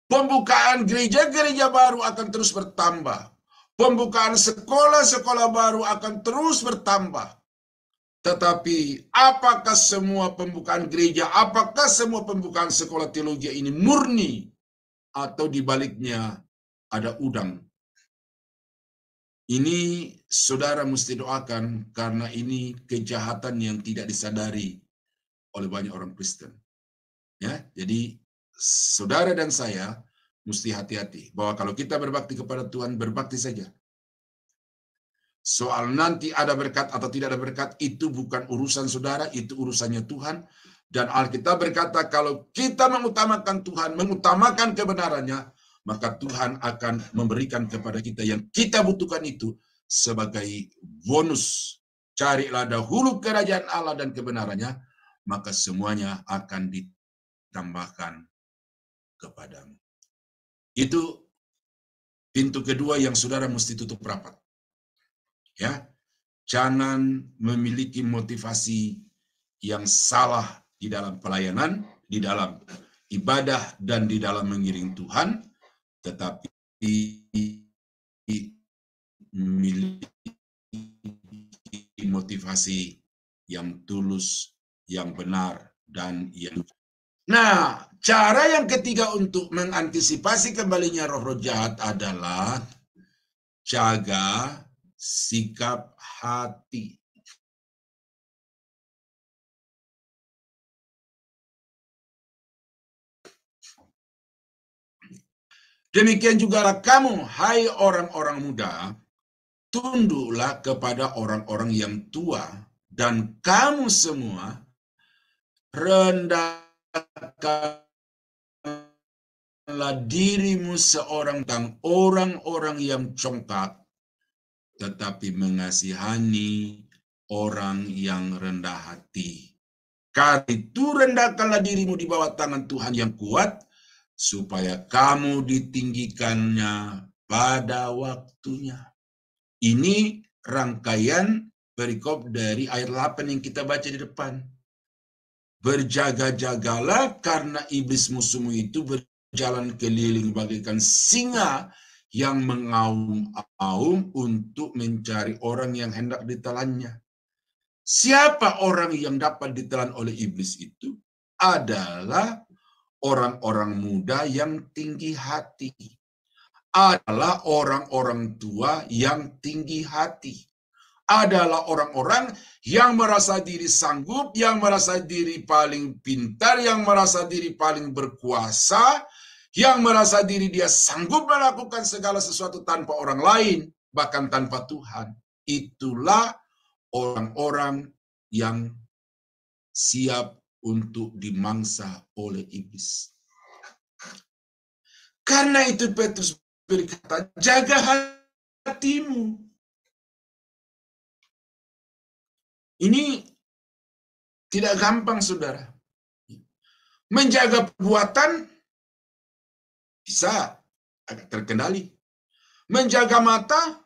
Pembukaan gereja-gereja baru akan terus bertambah. Pembukaan sekolah-sekolah baru akan terus bertambah. Tetapi apakah semua pembukaan gereja, apakah semua pembukaan sekolah teologi ini murni, atau dibaliknya ada udang? Ini saudara mesti doakan, karena ini kejahatan yang tidak disadari oleh banyak orang Kristen. Ya, jadi saudara dan saya mesti hati-hati bahwa kalau kita berbakti kepada Tuhan, berbakti saja. Soal nanti ada berkat atau tidak ada berkat, itu bukan urusan saudara, itu urusannya Tuhan. Dan Alkitab berkata kalau kita mengutamakan Tuhan, mengutamakan kebenarannya, maka Tuhan akan memberikan kepada kita yang kita butuhkan itu sebagai bonus. Carilah dahulu kerajaan Allah dan kebenarannya, maka semuanya akan ditambahkan kepadamu. Itu pintu kedua yang saudara mesti tutup rapat. Ya, jangan memiliki motivasi yang salah di dalam pelayanan, di dalam ibadah, dan di dalam mengiring Tuhan, tetapi memiliki motivasi yang tulus, yang benar, dan yang... Nah, cara yang ketiga untuk mengantisipasi kembalinya roh-roh jahat adalah jaga sikap hati. Demikian juga kamu, hai orang-orang muda, tunduklah kepada orang-orang yang tua, dan kamu semua rendahkanlah dirimu seorang tentang orang-orang yang congkak, tetapi mengasihani orang yang rendah hati. Karena itu rendahkanlah dirimu di bawah tangan Tuhan yang kuat, supaya kamu ditinggikannya pada waktunya. Ini rangkaian perikop dari ayat 8 yang kita baca di depan. Berjaga-jagalah karena iblis musuhmu itu berjalan keliling bagaikan singa yang mengaum-aum untuk mencari orang yang hendak ditelannya. Siapa orang yang dapat ditelan oleh iblis itu? Adalah orang-orang muda yang tinggi hati. Adalah orang-orang tua yang tinggi hati. Adalah orang-orang yang merasa diri sanggup, yang merasa diri paling pintar, yang merasa diri paling berkuasa, yang merasa diri dia sanggup melakukan segala sesuatu tanpa orang lain, bahkan tanpa Tuhan. Itulah orang-orang yang siap untuk dimangsa oleh iblis. Karena itu Petrus berkata, jaga hatimu. Ini tidak gampang, saudara. Menjaga perbuatan bisa agak terkendali. Menjaga mata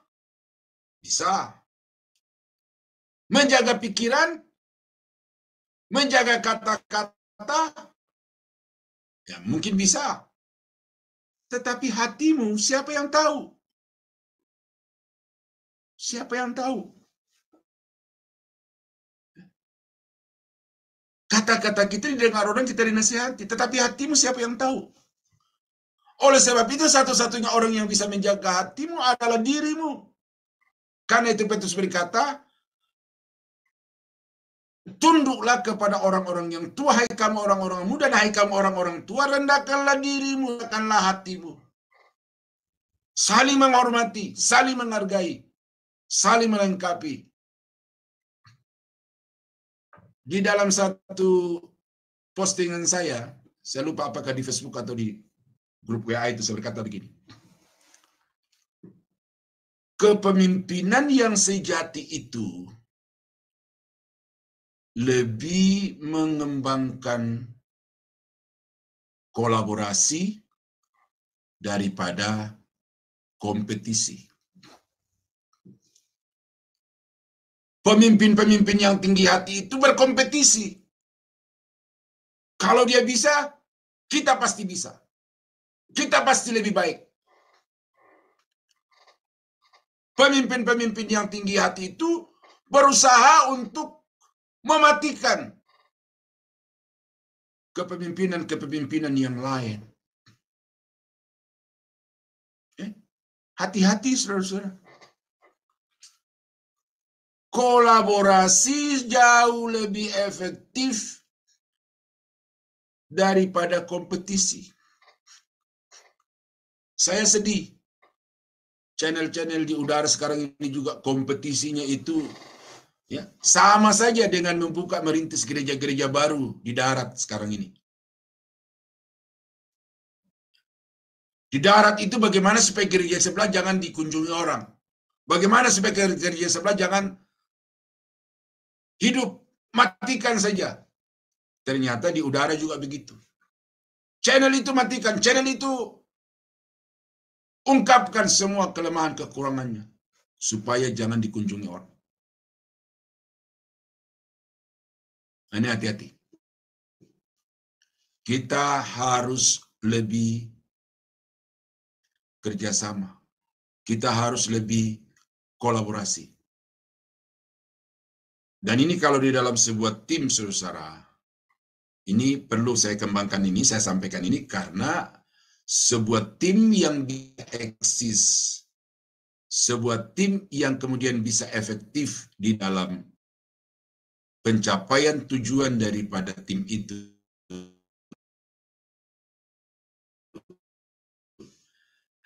bisa. Menjaga pikiran, menjaga kata-kata, ya mungkin bisa. Tetapi hatimu, siapa yang tahu? Siapa yang tahu? Kata-kata kita didengar orang, kita dinasihati. Tetapi hatimu siapa yang tahu? Oleh sebab itu, satu-satunya orang yang bisa menjaga hatimu adalah dirimu. Karena itu Petrus berkata, tunduklah kepada orang-orang yang tua, hai kamu orang-orang muda, dan hai kamu orang-orang tua, rendahkanlah dirimu, rendahkanlah hatimu. Saling menghormati, saling menghargai, saling melengkapi. Di dalam satu postingan saya lupa apakah di Facebook atau di grup WA itu, saya berkata begini. Kepemimpinan yang sejati itu lebih mengembangkan kolaborasi daripada kompetisi. Pemimpin-pemimpin yang tinggi hati itu berkompetisi. Kalau dia bisa, kita pasti bisa. Kita pasti lebih baik. Pemimpin-pemimpin yang tinggi hati itu berusaha untuk mematikan kepemimpinan-kepemimpinan yang lain. Hati-hati, saudara-saudara. Kolaborasi jauh lebih efektif daripada kompetisi. Saya sedih channel-channel di udara sekarang ini juga kompetisinya itu ya sama saja dengan merintis gereja-gereja baru di darat sekarang ini. Di darat itu bagaimana supaya gereja sebelah jangan dikunjungi orang. Bagaimana supaya gereja sebelah jangan hidup, matikan saja. Ternyata di udara juga begitu. Channel itu matikan, channel itu ungkapkan semua kelemahan kekurangannya supaya jangan dikunjungi orang. Ini hati-hati. Kita harus lebih kerjasama. Kita harus lebih kolaborasi. Dan ini kalau di dalam sebuah tim, saudara, ini perlu saya kembangkan ini, saya sampaikan ini karena sebuah tim yang eksis, sebuah tim yang kemudian bisa efektif di dalam pencapaian tujuan daripada tim itu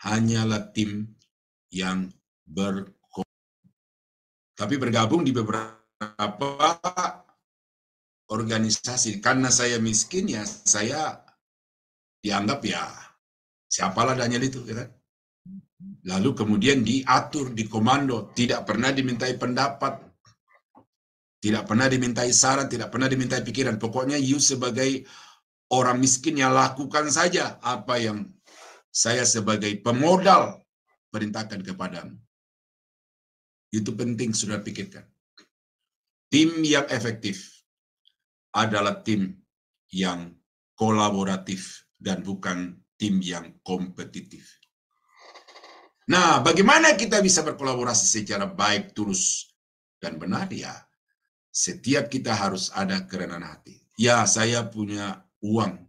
hanyalah tim yang tapi bergabung di beberapa organisasi. Karena saya miskin ya saya dianggap ya siapalah Daniel itu, ya kan? Lalu kemudian diatur, dikomando, tidak pernah dimintai pendapat, tidak pernah dimintai saran, tidak pernah dimintai pikiran. Pokoknya you sebagai orang miskin yang lakukan saja apa yang saya sebagai pemodal perintahkan kepadamu. Itu penting sudah pikirkan. Tim yang efektif adalah tim yang kolaboratif dan bukan tim yang kompetitif. Nah, bagaimana kita bisa berkolaborasi secara baik, tulus, dan benar? Ya, setiap kita harus ada kerendahan hati. Ya, saya punya uang,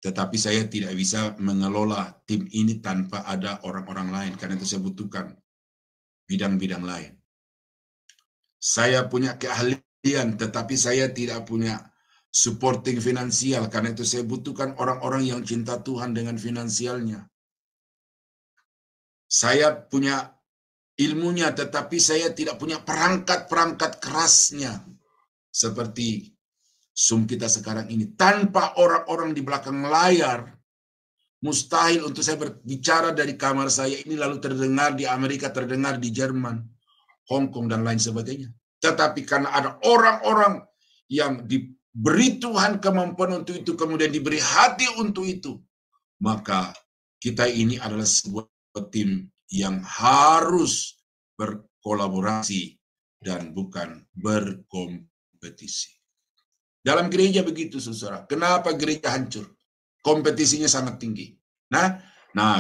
tetapi saya tidak bisa mengelola tim ini tanpa ada orang-orang lain, karena itu saya butuhkan bidang-bidang lain. Saya punya keahlian, tetapi saya tidak punya supporting finansial, karena itu saya butuhkan orang-orang yang cinta Tuhan dengan finansialnya. Saya punya ilmunya, tetapi saya tidak punya perangkat-perangkat kerasnya, seperti Zoom kita sekarang ini. Tanpa orang-orang di belakang layar, mustahil untuk saya berbicara dari kamar saya ini lalu terdengar di Amerika, terdengar di Jerman, Hong Kong, dan lain sebagainya. Tetapi karena ada orang-orang yang diberi Tuhan kemampuan untuk itu, kemudian diberi hati untuk itu, maka kita ini adalah sebuah tim yang harus berkolaborasi dan bukan berkompetisi. Dalam gereja begitu, saudara. Kenapa gereja hancur? Kompetisinya sangat tinggi. Nah,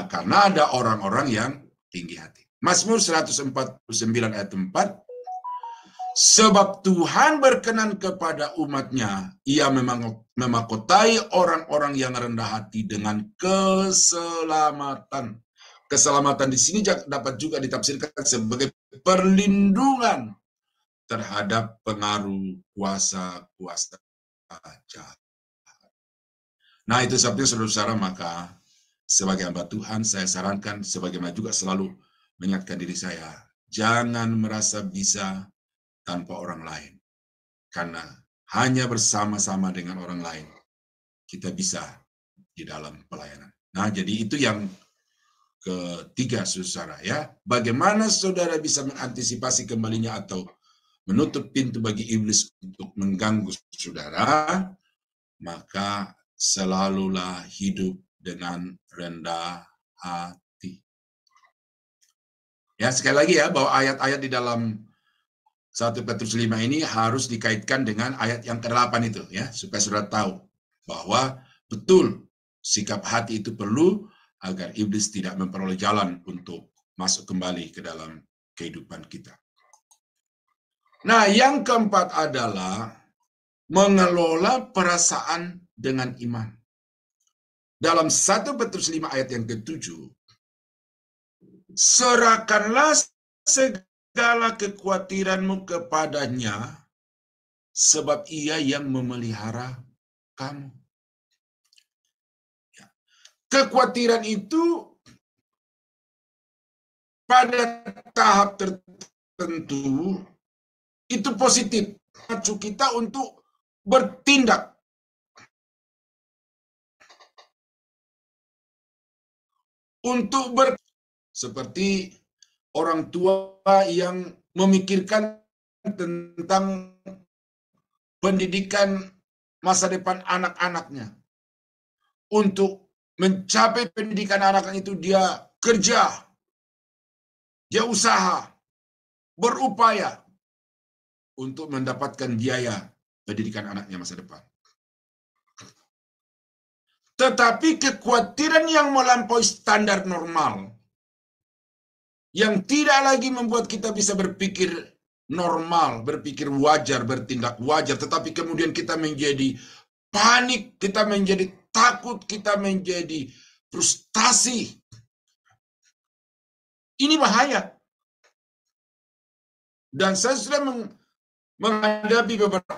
karena ada orang-orang yang tinggi hati. Mazmur 149 ayat 4. Sebab Tuhan berkenan kepada umatnya, ia memakotai orang-orang yang rendah hati dengan keselamatan. Keselamatan di sini dapat juga ditafsirkan sebagai perlindungan terhadap pengaruh kuasa-kuasa jahat. Nah, itu sebabnya saudara-saudara, maka sebagai hamba Tuhan saya sarankan, sebagaimana juga selalu mengingatkan diri saya, jangan merasa bisa tanpa orang lain. Karena hanya bersama-sama dengan orang lain kita bisa di dalam pelayanan. Nah, jadi itu yang ketiga, saudara, ya. Bagaimana saudara bisa mengantisipasi kembalinya atau menutup pintu bagi iblis untuk mengganggu saudara? Maka selalulah hidup dengan rendah hati. Ya, sekali lagi ya, bahwa ayat-ayat di dalam 1 Petrus 5 ini harus dikaitkan dengan ayat yang ke-8 itu, ya, supaya saudara tahu bahwa betul sikap hati itu perlu agar iblis tidak memperoleh jalan untuk masuk kembali ke dalam kehidupan kita. Nah, yang keempat adalah mengelola perasaan dengan iman. Dalam 1 Petrus 5 ayat yang ke-7, serahkanlah segala kekhawatiranmu kepadanya, sebab ia yang memelihara kamu. Kekhawatiran itu pada tahap tertentu itu positif. Memacu kita untuk bertindak. Seperti orang tua yang memikirkan tentang pendidikan masa depan anak-anaknya. Untuk mencapai pendidikan anak-anak itu dia kerja, dia usaha, berupaya untuk mendapatkan biaya pendidikan anaknya masa depan. Tetapi kekhawatiran yang melampaui standar normal, yang tidak lagi membuat kita bisa berpikir normal, berpikir wajar, bertindak wajar, tetapi kemudian kita menjadi panik, kita menjadi takut, kita menjadi frustasi. Ini bahaya. Dan saya sudah menghadapi beberapa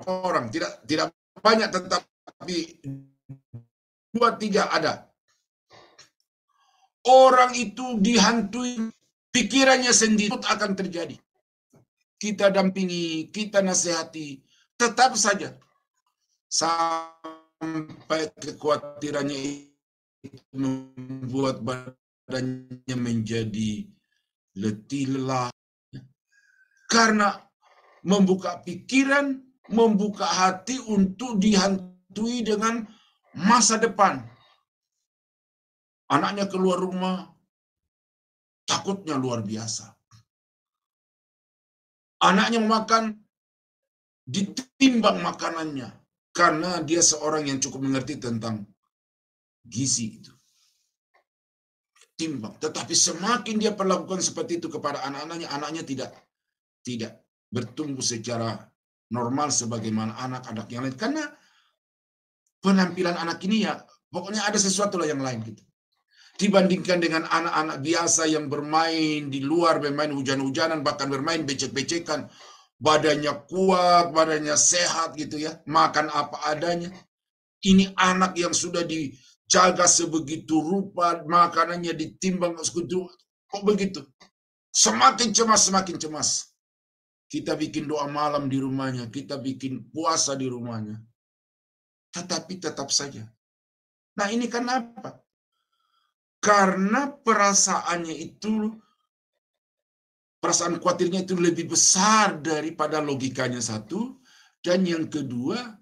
orang, tidak banyak, tetapi 2-3 ada. Orang itu dihantui pikirannya sendiri akan terjadi. Kita dampingi, kita nasihati, tetap saja sampai kekhawatirannya itu membuat badannya menjadi letih lelah. Karena membuka pikiran, membuka hati untuk dihantui dengan masa depan. Anaknya keluar rumah, takutnya luar biasa. Anaknya makan, ditimbang makanannya. Karena dia seorang yang cukup mengerti tentang gizi itu. Timbang. Tetapi semakin dia perlakukan seperti itu kepada anak-anaknya, anaknya tidak bertumbuh secara normal sebagaimana anak-anak yang lain. Karena penampilan anak ini ya, pokoknya ada sesuatu lah yang lain gitu. Dibandingkan dengan anak-anak biasa yang bermain di luar, bermain hujan-hujanan, bahkan bermain becek-becekan, badannya kuat, badannya sehat gitu ya, makan apa adanya. Ini anak yang sudah dijaga sebegitu rupa, makanannya ditimbang segitu, kok begitu? Semakin cemas, semakin cemas. Kita bikin doa malam di rumahnya, kita bikin puasa di rumahnya. Tetapi tetap saja. Nah ini kan apa? Karena perasaannya itu, perasaan khawatirnya itu lebih besar daripada logikanya satu, dan yang kedua,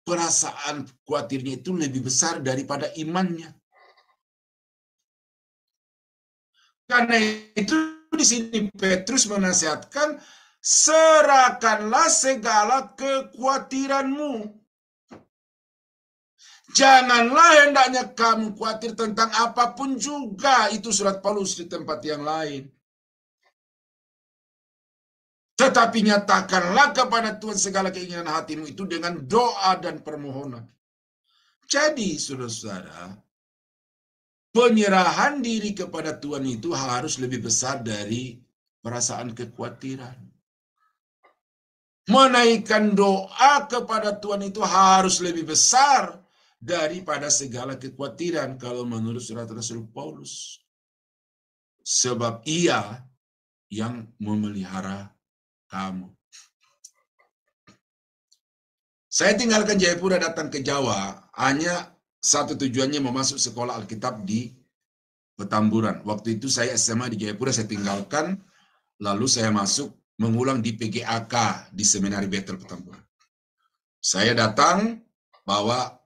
perasaan khawatirnya itu lebih besar daripada imannya. Karena itu di sini Petrus menasihatkan, serahkanlah segala kekhawatiranmu. Janganlah hendaknya kamu khawatir tentang apapun juga. Itu surat Paulus di tempat yang lain. Tetapi nyatakanlah kepada Tuhan segala keinginan hatimu itu dengan doa dan permohonan. Jadi, saudara-saudara, penyerahan diri kepada Tuhan itu harus lebih besar dari perasaan kekhawatiran. Menaikkan doa kepada Tuhan itu harus lebih besar daripada segala kekhawatiran kalau menurut surat Rasul Paulus. Sebab Ia yang memelihara kamu. Saya tinggalkan Jayapura datang ke Jawa hanya satu tujuannya, mau masuk sekolah Alkitab di Petamburan. Waktu itu saya SMA di Jayapura, saya tinggalkan, lalu saya masuk mengulang di PGAK di Seminari Bethel Petamburan. Saya datang bawa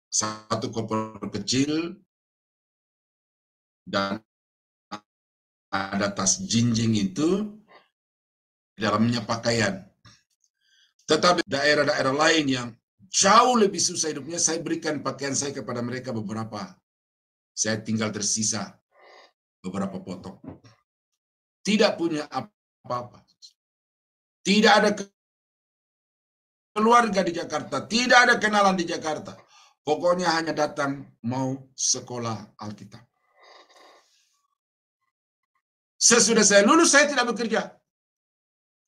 satu koper kecil dan ada tas jinjing itu, dalamnya pakaian. Tetapi daerah-daerah lain yang jauh lebih susah hidupnya, saya berikan pakaian saya kepada mereka beberapa. Saya tinggal tersisa beberapa potong. Tidak punya apa-apa. Tidak ada keluarga di Jakarta, tidak ada kenalan di Jakarta. Pokoknya hanya datang mau sekolah Alkitab. Sesudah saya lulus, saya tidak bekerja.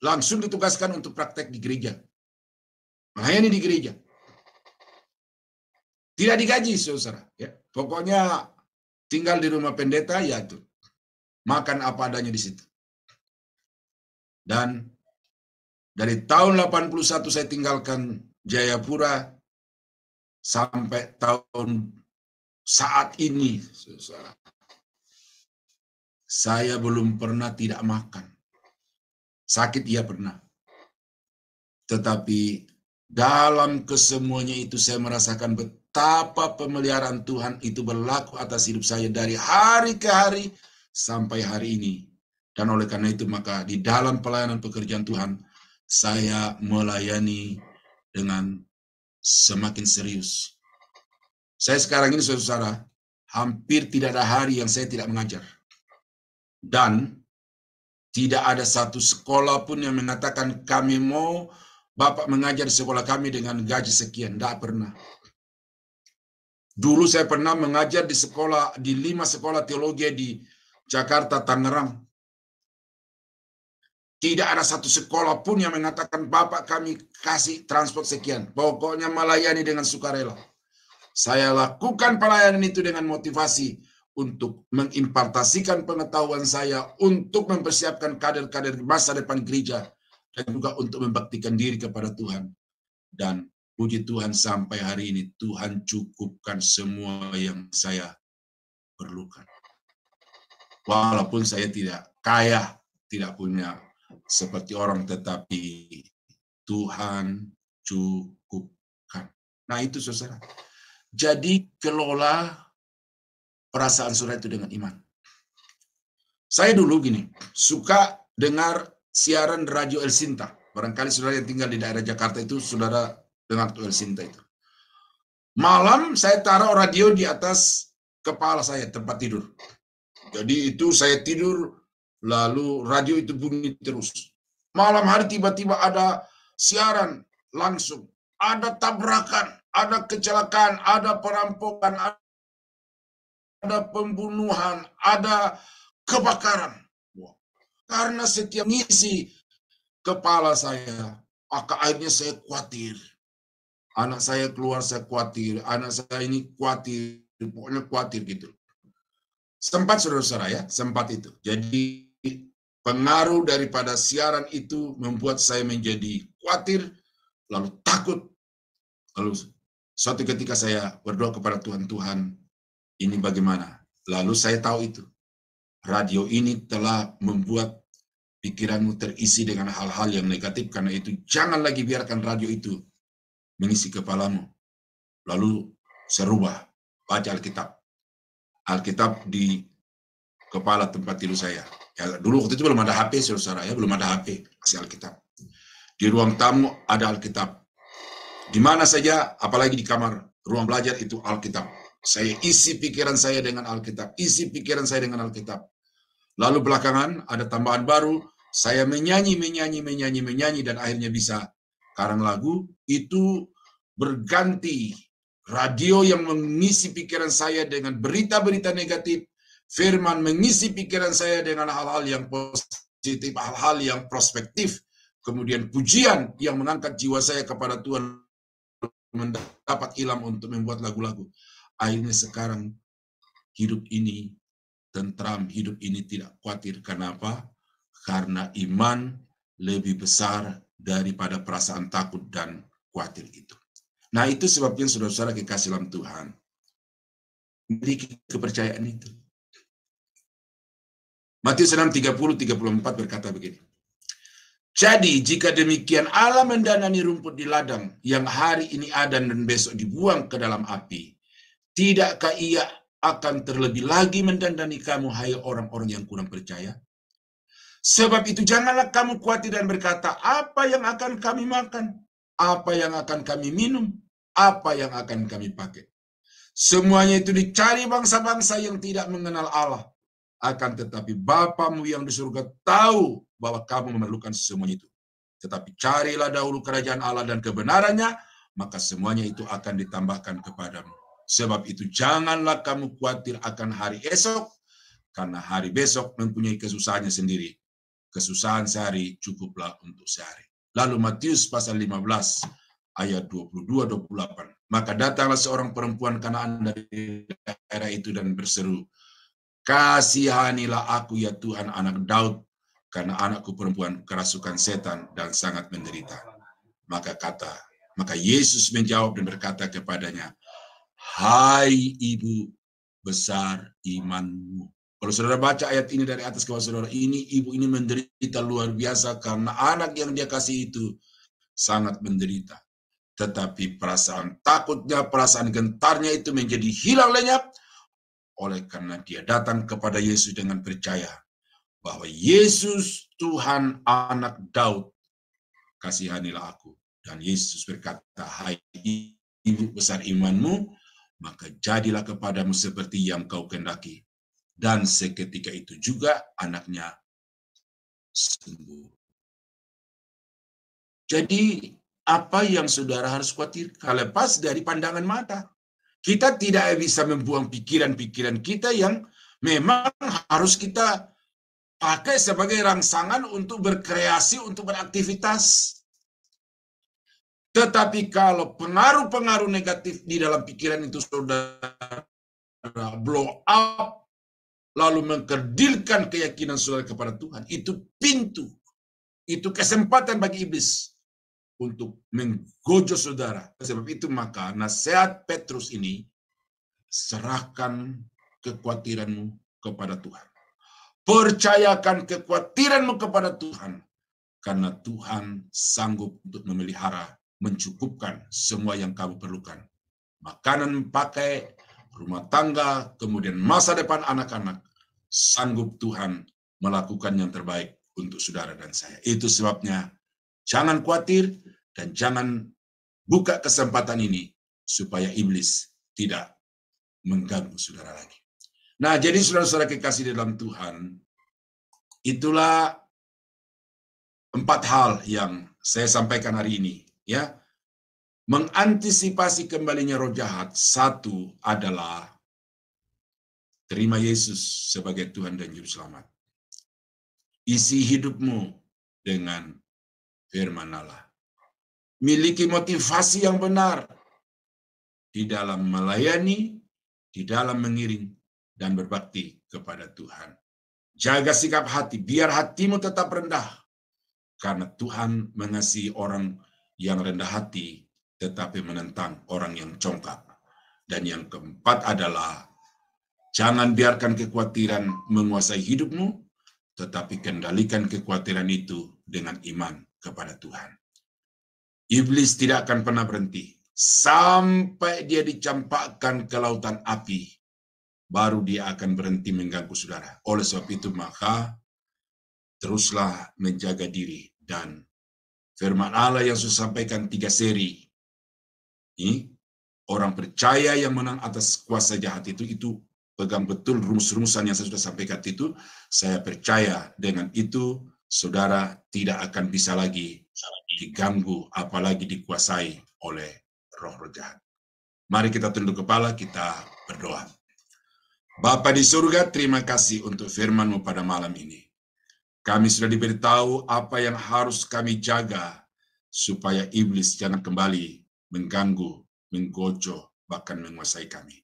Langsung ditugaskan untuk praktek di gereja. Melayani di gereja. Tidak digaji, saudara. Ya. Pokoknya tinggal di rumah pendeta, ya itu. makan apa adanya di situ. Dan dari tahun 81 saya tinggalkan Jayapura sampai tahun saat ini, saya belum pernah tidak makan. Sakit iya pernah. Tetapi dalam kesemuanya itu saya merasakan betapa pemeliharaan Tuhan itu berlaku atas hidup saya dari hari ke hari sampai hari ini. Dan oleh karena itu maka di dalam pelayanan pekerjaan Tuhan, saya melayani dengan semakin serius. Saya sekarang ini saudara, hampir tidak ada hari yang saya tidak mengajar. Dan tidak ada satu sekolah pun yang mengatakan kami mau Bapak mengajar di sekolah kami dengan gaji sekian. Tidak pernah. Dulu saya pernah mengajar di 5 sekolah teologi di Jakarta, Tangerang. Tidak ada satu sekolah pun yang mengatakan Bapak kami kasih transport sekian. Pokoknya melayani dengan sukarela. Saya lakukan pelayanan itu dengan motivasi untuk mengimpartasikan pengetahuan saya, untuk mempersiapkan kader-kader masa depan gereja, dan juga untuk membaktikan diri kepada Tuhan. Dan puji Tuhan sampai hari ini Tuhan cukupkan semua yang saya perlukan. Walaupun saya tidak kaya, tidak punya seperti orang, tetapi Tuhan cukupkan. Nah itu saudara. Jadi kelola perasaan saudara itu dengan iman. Saya dulu gini, suka dengar siaran Radio El Sinta. Barangkali saudara yang tinggal di daerah Jakarta itu, saudara dengar El Sinta itu. Malam saya taruh radio di atas kepala saya, tempat tidur. Jadi itu saya tidur, lalu radio itu bunyi terus. Malam hari tiba-tiba ada siaran langsung. Ada tabrakan, ada kecelakaan, ada perampokan, ada pembunuhan, ada kebakaran. Karena setiap ngisi kepala saya, maka akhirnya saya khawatir. Anak saya keluar, saya khawatir. Anak saya ini khawatir. Pokoknya khawatir gitu. Sempat saudara-saudara ya, sempat itu. Jadi pengaruh daripada siaran itu membuat saya menjadi khawatir, lalu takut. Lalu suatu ketika saya berdoa kepada Tuhan, Tuhan ini bagaimana? Lalu saya tahu itu. Radio ini telah membuat pikiranmu terisi dengan hal-hal yang negatif. Karena itu jangan lagi biarkan radio itu mengisi kepalamu. Lalu saya rubah, baca Alkitab. Alkitab di kepala tempat tidur saya. Ya, dulu waktu itu belum ada HP, saudara ya, belum ada HP, kasih Alkitab. Di ruang tamu ada Alkitab. Di mana saja, apalagi di kamar, ruang belajar itu Alkitab. Saya isi pikiran saya dengan Alkitab, isi pikiran saya dengan Alkitab. Lalu belakangan ada tambahan baru, saya menyanyi, dan akhirnya bisa karang lagu. Itu berganti radio yang mengisi pikiran saya dengan berita-berita negatif, firman mengisi pikiran saya dengan hal-hal yang positif, hal-hal yang prospektif, kemudian pujian yang mengangkat jiwa saya kepada Tuhan, mendapat ilham untuk membuat lagu-lagu. Akhirnya sekarang hidup ini tentram, hidup ini tidak khawatir. Kenapa? Karena iman lebih besar daripada perasaan takut dan khawatir itu. Nah itu sebabnya saudara-saudara kekasih dalam Tuhan, memiliki kepercayaan itu. Matius 6:30-34 berkata begini. Jadi jika demikian Allah mendanani rumput di ladang yang hari ini ada dan besok dibuang ke dalam api, tidakkah ia akan terlebih lagi mendandani kamu, hai orang-orang yang kurang percaya? Sebab itu janganlah kamu khawatir dan berkata, apa yang akan kami makan? Apa yang akan kami minum? Apa yang akan kami pakai? Semuanya itu dicari bangsa-bangsa yang tidak mengenal Allah. Akan tetapi Bapamu yang di surga tahu bahwa kamu memerlukan semuanya itu. Tetapi carilah dahulu kerajaan Allah dan kebenarannya, maka semuanya itu akan ditambahkan kepadamu. Sebab itu janganlah kamu khawatir akan hari esok, karena hari besok mempunyai kesusahannya sendiri. Kesusahan sehari cukuplah untuk sehari. Lalu Matius pasal 15 ayat 22-28. Maka datanglah seorang perempuan Kanaan dari daerah itu dan berseru, kasihanilah aku ya Tuhan anak Daud, karena anakku perempuan kerasukan setan dan sangat menderita. Maka Yesus menjawab dan berkata kepadanya, hai ibu, besar imanmu. Kalau saudara baca ayat ini dari atas ke bawah, saudara, ibu ini menderita luar biasa karena anak yang dia kasih itu sangat menderita. Tetapi perasaan takutnya, perasaan gentarnya itu menjadi hilang lenyap oleh karena dia datang kepada Yesus dengan percaya bahwa Yesus Tuhan anak Daud, kasihanilah aku. Dan Yesus berkata, hai ibu, besar imanmu, maka jadilah kepadamu seperti yang kau kehendaki. Dan seketika itu juga anaknya sembuh. Jadi apa yang saudara harus khawatir? Lepas dari pandangan mata. Kita tidak bisa membuang pikiran-pikiran kita yang memang harus kita pakai sebagai rangsangan untuk berkreasi, untuk beraktivitas. Tetapi kalau pengaruh-pengaruh negatif di dalam pikiran itu saudara blow up, lalu mengkerdilkan keyakinan saudara kepada Tuhan, itu pintu, itu kesempatan bagi iblis untuk menggojo saudara. Sebab itu maka nasihat Petrus ini, serahkan kekhawatiranmu kepada Tuhan. Percayakan kekhawatiranmu kepada Tuhan, karena Tuhan sanggup untuk memelihara, mencukupkan semua yang kamu perlukan. Makanan, pakai, rumah tangga, kemudian masa depan anak-anak. Sanggup Tuhan melakukan yang terbaik untuk saudara dan saya. Itu sebabnya jangan khawatir dan jangan buka kesempatan ini supaya iblis tidak mengganggu saudara lagi. Nah, jadi saudara-saudara kekasih dalam Tuhan, itulah 4 hal yang saya sampaikan hari ini. Ya, mengantisipasi kembalinya roh jahat. 1 adalah terima Yesus sebagai Tuhan dan Juru Selamat. Isi hidupmu dengan firman Allah. Miliki motivasi yang benar di dalam melayani, di dalam mengiring, dan berbakti kepada Tuhan. Jaga sikap hati, biar hatimu tetap rendah. Karena Tuhan mengasihi orang yang rendah hati, tetapi menentang orang yang congkak. Dan yang keempat adalah, jangan biarkan kekhawatiran menguasai hidupmu, tetapi kendalikan kekhawatiran itu dengan iman kepada Tuhan. Iblis tidak akan pernah berhenti sampai dia dicampakkan ke lautan api, baru dia akan berhenti mengganggu saudara. Oleh sebab itu maka teruslah menjaga diri, dan firman Allah yang saya sampaikan 3 seri ini, orang percaya yang menang atas kuasa jahat itu pegang betul rumus-rumusan yang saya sudah sampaikan itu. Saya percaya dengan itu saudara tidak akan bisa lagi diganggu, apalagi dikuasai oleh roh-roh jahat. Mari kita tunduk kepala, kita berdoa. Bapa di surga, terima kasih untuk firman-Mu pada malam ini. Kami sudah diberitahu apa yang harus kami jaga supaya iblis jangan kembali mengganggu, menggojo, bahkan menguasai kami.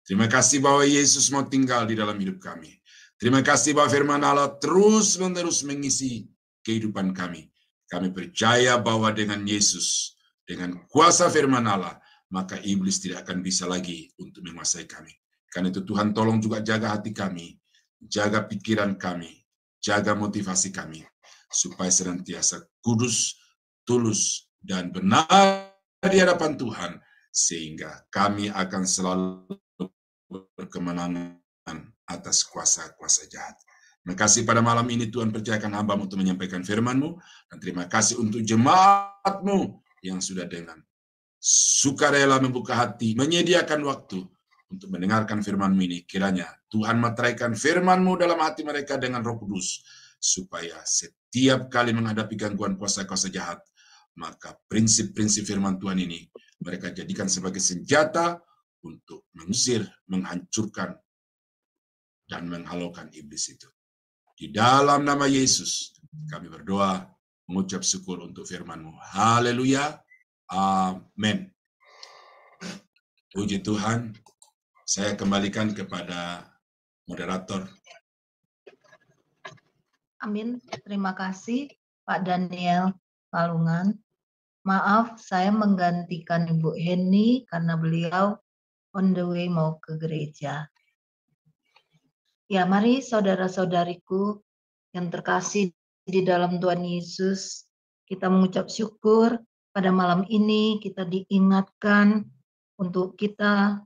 Terima kasih bahwa Yesus mau tinggal di dalam hidup kami. Terima kasih bahwa firman Allah terus-menerus mengisi kehidupan kami. Kami percaya bahwa dengan Yesus, dengan kuasa firman Allah, maka iblis tidak akan bisa lagi untuk menguasai kami. Karena itu Tuhan tolong juga jaga hati kami, jaga pikiran kami, jaga motivasi kami, supaya senantiasa kudus, tulus, dan benar di hadapan Tuhan, sehingga kami akan selalu berkemenangan atas kuasa-kuasa jahat. Terima kasih pada malam ini Tuhan percayakan hamba-Mu untuk menyampaikan firman-Mu, dan terima kasih untuk jemaat-Mu yang sudah dengan sukarela membuka hati, menyediakan waktu untuk mendengarkan firman-Mu ini. Kiranya Tuhan materaikan firman-Mu dalam hati mereka dengan Roh Kudus, supaya setiap kali menghadapi gangguan kuasa-kuasa jahat, maka prinsip-prinsip firman Tuhan ini mereka jadikan sebagai senjata untuk mengusir, menghancurkan, dan menghalaukan iblis itu. Di dalam nama Yesus, kami berdoa, mengucap syukur untuk firman-Mu. Haleluya. Amin. Puji Tuhan. Saya kembalikan kepada Moderator. Amin. Terima kasih Pak Daniel Palungan. Maaf, saya menggantikan Ibu Heni karena beliau on the way mau ke gereja. Ya, mari saudara-saudariku yang terkasih di dalam Tuhan Yesus, kita mengucap syukur pada malam ini kita diingatkan untuk kita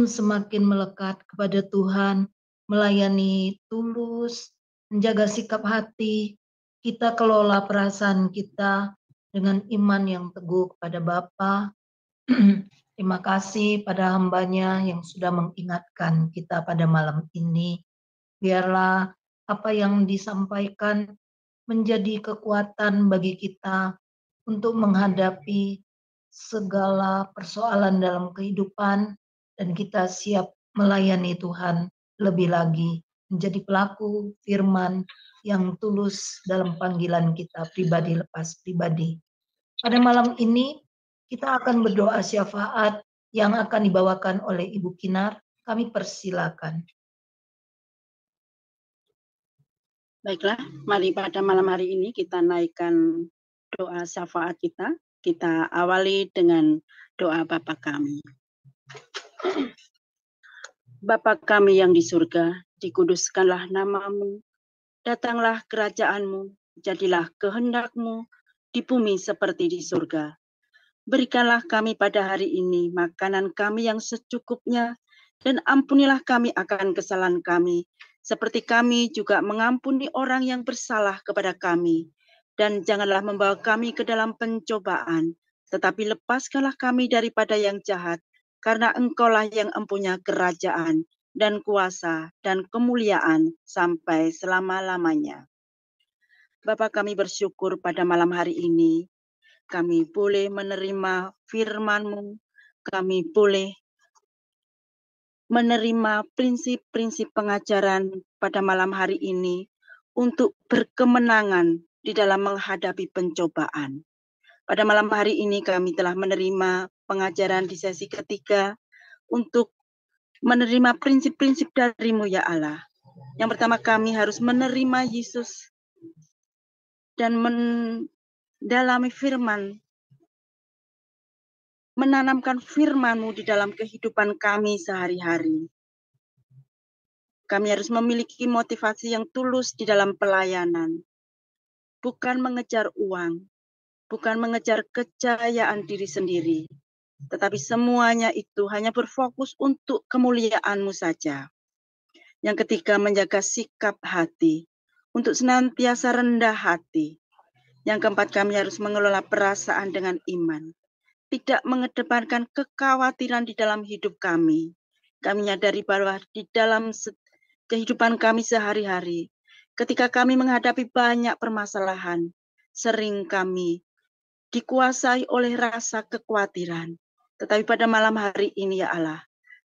semakin melekat kepada Tuhan, melayani tulus, menjaga sikap hati, kita kelola perasaan kita dengan iman yang teguh kepada Bapa. Terima kasih pada hambanya yang sudah mengingatkan kita pada malam ini. Biarlah apa yang disampaikan menjadi kekuatan bagi kita untuk menghadapi segala persoalan dalam kehidupan dan kita siap melayani Tuhan lebih lagi, menjadi pelaku firman yang tulus dalam panggilan kita pribadi lepas pribadi. Pada malam ini kita akan berdoa syafaat yang akan dibawakan oleh Ibu Kinar. Kami persilakan. Baiklah, mari pada malam hari ini kita naikkan doa syafaat kita. Kita awali dengan doa Bapa kami. Bapa kami yang di surga, dikuduskanlah namamu, datanglah kerajaanmu, jadilah kehendakmu di bumi seperti di surga. Berikanlah kami pada hari ini makanan kami yang secukupnya, dan ampunilah kami akan kesalahan kami, seperti kami juga mengampuni orang yang bersalah kepada kami. Dan janganlah membawa kami ke dalam pencobaan, tetapi lepaskanlah kami daripada yang jahat, karena Engkaulah yang empunya kerajaan dan kuasa dan kemuliaan sampai selama-lamanya. Bapa, kami bersyukur pada malam hari ini, kami boleh menerima firman-Mu, kami boleh menerima prinsip-prinsip pengajaran pada malam hari ini untuk berkemenangan di dalam menghadapi pencobaan. Pada malam hari ini kami telah menerima pengajaran di sesi ketiga untuk menerima prinsip-prinsip dari-Mu ya Allah. Yang pertama, kami harus menerima Yesus dan mendalami firman, menanamkan firman-Mu di dalam kehidupan kami sehari-hari. Kami harus memiliki motivasi yang tulus di dalam pelayanan, bukan mengejar uang, bukan mengejar kejayaan diri sendiri, tetapi semuanya itu hanya berfokus untuk kemuliaan-Mu saja. Yang ketiga, menjaga sikap hati, untuk senantiasa rendah hati. Yang keempat, kami harus mengelola perasaan dengan iman, tidak mengedepankan kekhawatiran di dalam hidup kami. Kami menyadari bahwa di dalam kehidupan kami sehari-hari, ketika kami menghadapi banyak permasalahan, sering kami dikuasai oleh rasa kekhawatiran. Tetapi pada malam hari ini ya Allah,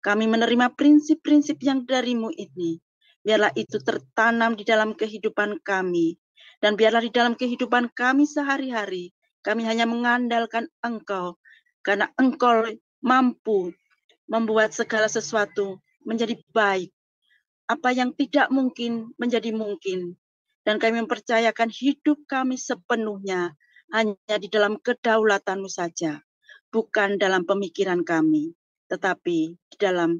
kami menerima prinsip-prinsip yang dari-Mu ini. Biarlah itu tertanam di dalam kehidupan kami. Dan biarlah di dalam kehidupan kami sehari-hari, kami hanya mengandalkan Engkau. Karena Engkau mampu membuat segala sesuatu menjadi baik. Apa yang tidak mungkin menjadi mungkin. Dan kami mempercayakan hidup kami sepenuhnya hanya di dalam kedaulatan-Mu saja. Bukan dalam pemikiran kami, tetapi di dalam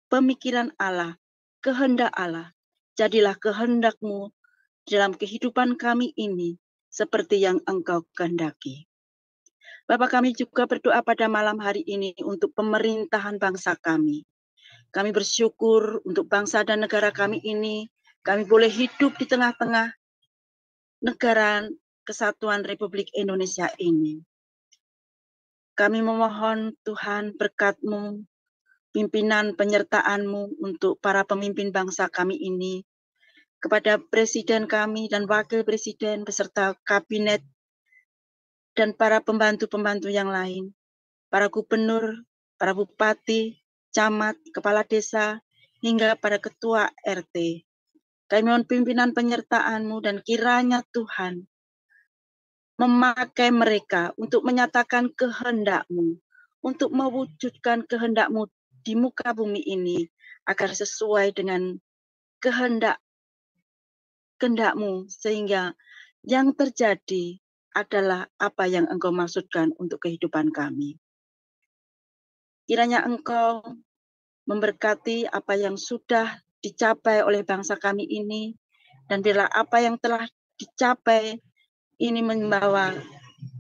pemikiran Allah, kehendak Allah. Jadilah kehendak-Mu dalam kehidupan kami ini seperti yang Engkau kehendaki. Bapa, kami juga berdoa pada malam hari ini untuk pemerintahan bangsa kami. Kami bersyukur untuk bangsa dan negara kami ini. Kami boleh hidup di tengah-tengah negara Kesatuan Republik Indonesia ini. Kami memohon Tuhan berkat-Mu, pimpinan penyertaan-Mu untuk para pemimpin bangsa kami ini, kepada presiden kami dan wakil presiden beserta kabinet dan para pembantu-pembantu yang lain, para gubernur, para bupati, camat, kepala desa, hingga pada ketua RT. Kami mohon pimpinan penyertaan-Mu dan kiranya Tuhan memakai mereka untuk menyatakan kehendak-Mu, untuk mewujudkan kehendak-Mu di di muka bumi ini agar sesuai dengan kehendak-Mu, sehingga yang terjadi adalah apa yang Engkau maksudkan untuk kehidupan kami. Kiranya Engkau memberkati apa yang sudah dicapai oleh bangsa kami ini, dan bila apa yang telah dicapai ini membawa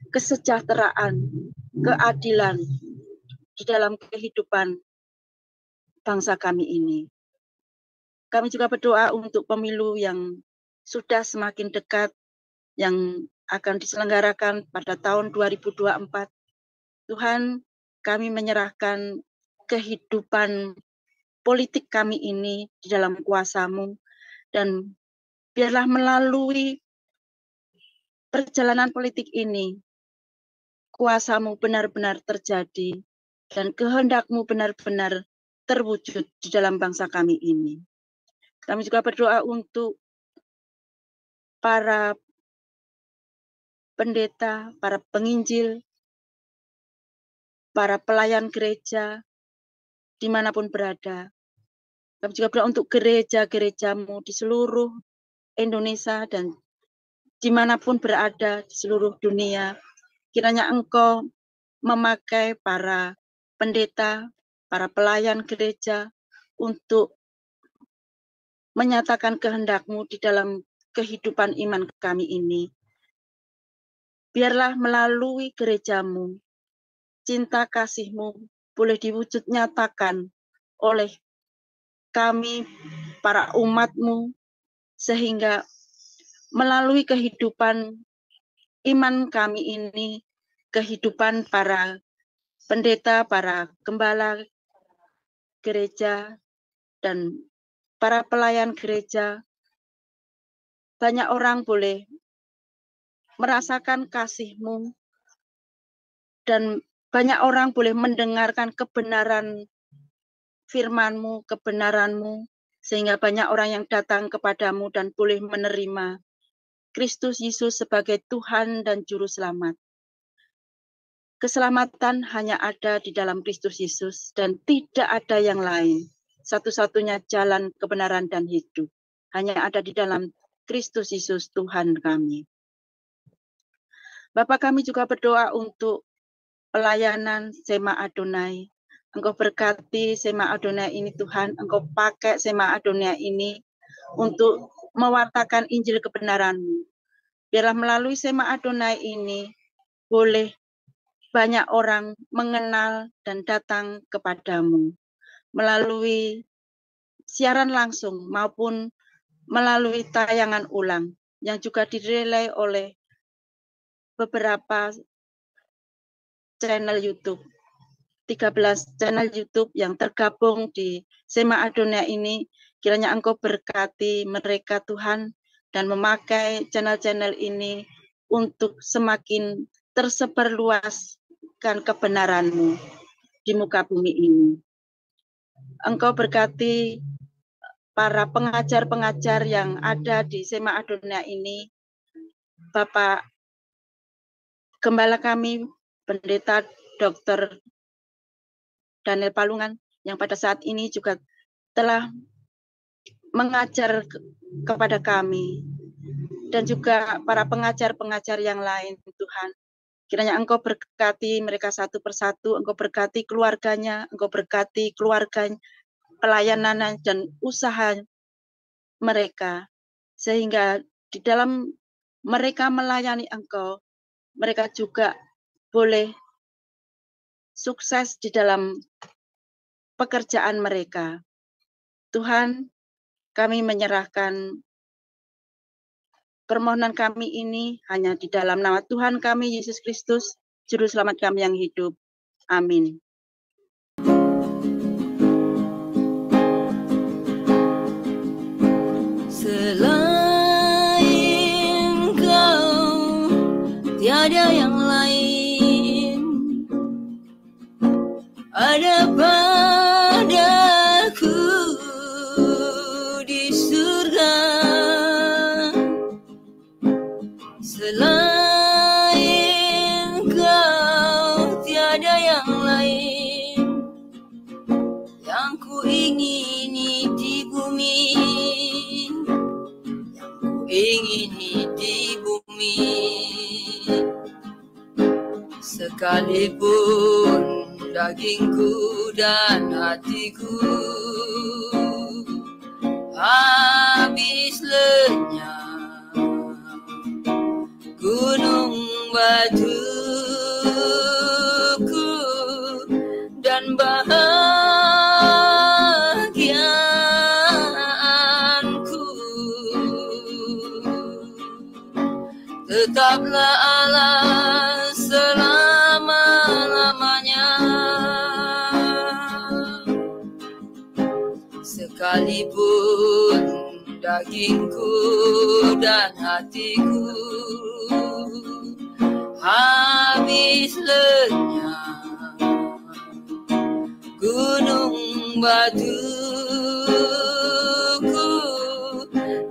kesejahteraan, keadilan di dalam kehidupan bangsa kami ini. Kami juga berdoa untuk pemilu yang sudah semakin dekat, yang akan diselenggarakan pada tahun 2024. Tuhan, kami menyerahkan kehidupan politik kami ini di dalam kuasa-Mu, dan biarlah melalui perjalanan politik ini, kuasa-Mu benar-benar terjadi, dan kehendak-Mu benar-benar terwujud di dalam bangsa kami ini. Kami juga berdoa untuk para pendeta, para penginjil, para pelayan gereja, dimanapun berada. Kami juga berdoa untuk gereja-gereja-Mu di seluruh Indonesia dan dimanapun berada di seluruh dunia. Kiranya Engkau memakai para pendeta, para pelayan gereja untuk menyatakan kehendak-Mu di dalam kehidupan iman kami ini. Biarlah melalui gereja-Mu, cinta kasih-Mu boleh diwujud nyatakan oleh kami, para umat-Mu, sehingga melalui kehidupan iman kami ini, kehidupan para pendeta, para gembala gereja, dan para pelayan gereja, banyak orang boleh merasakan kasih-Mu, dan banyak orang boleh mendengarkan kebenaran firman-Mu, kebenaran-Mu, sehingga banyak orang yang datang kepadamu dan boleh menerima Kristus Yesus sebagai Tuhan dan Juru Selamat. Keselamatan hanya ada di dalam Kristus Yesus dan tidak ada yang lain. Satu-satunya jalan kebenaran dan hidup hanya ada di dalam Kristus Yesus Tuhan kami. Bapa, kami juga berdoa untuk pelayanan Sema Adonai. Engkau berkati Sema Adonai ini Tuhan, Engkau pakai Sema Adonai ini untuk mewartakan Injil kebenaran-Mu. Biarlah melalui Sema Adonai ini boleh banyak orang mengenal dan datang kepadamu melalui siaran langsung maupun melalui tayangan ulang yang juga direlay oleh beberapa channel YouTube. 13 channel YouTube yang tergabung di Sema Adonai ini, kiranya Engkau berkati mereka Tuhan dan memakai channel-channel ini untuk semakin tersebar luaskan kebenaran-Mu di muka bumi ini. Engkau berkati para pengajar-pengajar yang ada di Sema Adonai ini, Bapak Gembala kami, Pendeta Dr. Daniel Palungan, yang pada saat ini juga telah mengajar kepada kami, dan juga para pengajar-pengajar yang lain, Tuhan. Kiranya Engkau berkati mereka satu persatu, Engkau berkati keluarganya, Engkau berkati keluarga, pelayanan dan usaha mereka, sehingga di dalam mereka melayani Engkau, mereka juga boleh sukses di dalam pekerjaan mereka. Tuhan, kami menyerahkan permohonan kami ini hanya di dalam nama Tuhan kami, Yesus Kristus, Juru Selamat kami yang hidup. Amin. Selain Kau, tiada yang lain. Ada padaku di surga. Selain Kau tiada yang lain. kuingini di bumi, yang kuingini di bumi. Sekalipun dagingku dan hatiku habis lenyap, gunung batuku dan bahagianku tetaplah Allah selama-lamanya. Sekalipun dagingku dan hatiku habis lenyap, gunung batuku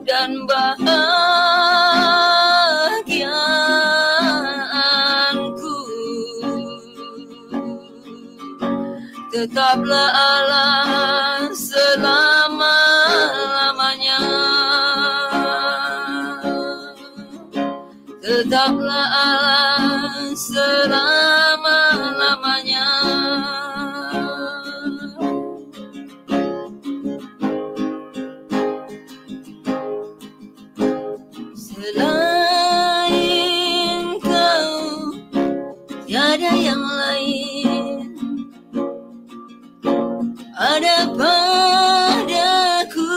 dan bahagianku tetaplah Allah selama-lamanya. Tetaplah Allah selama-lamanya. Selain Kau tiada yang lain ada padaku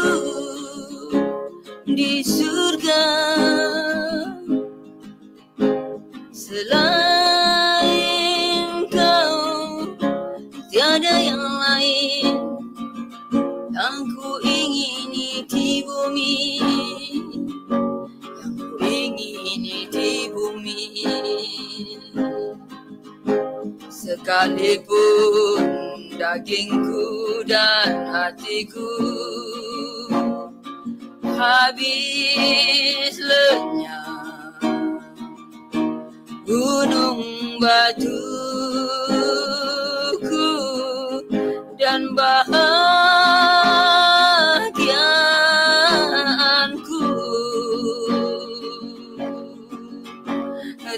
di surga. Selain Kau tiada yang lain yang ku ingini di bumi, yang ku ingini di bumi. Sekalipun dagingku dan hatiku habis lenyap, gunung batuku dan bahagianku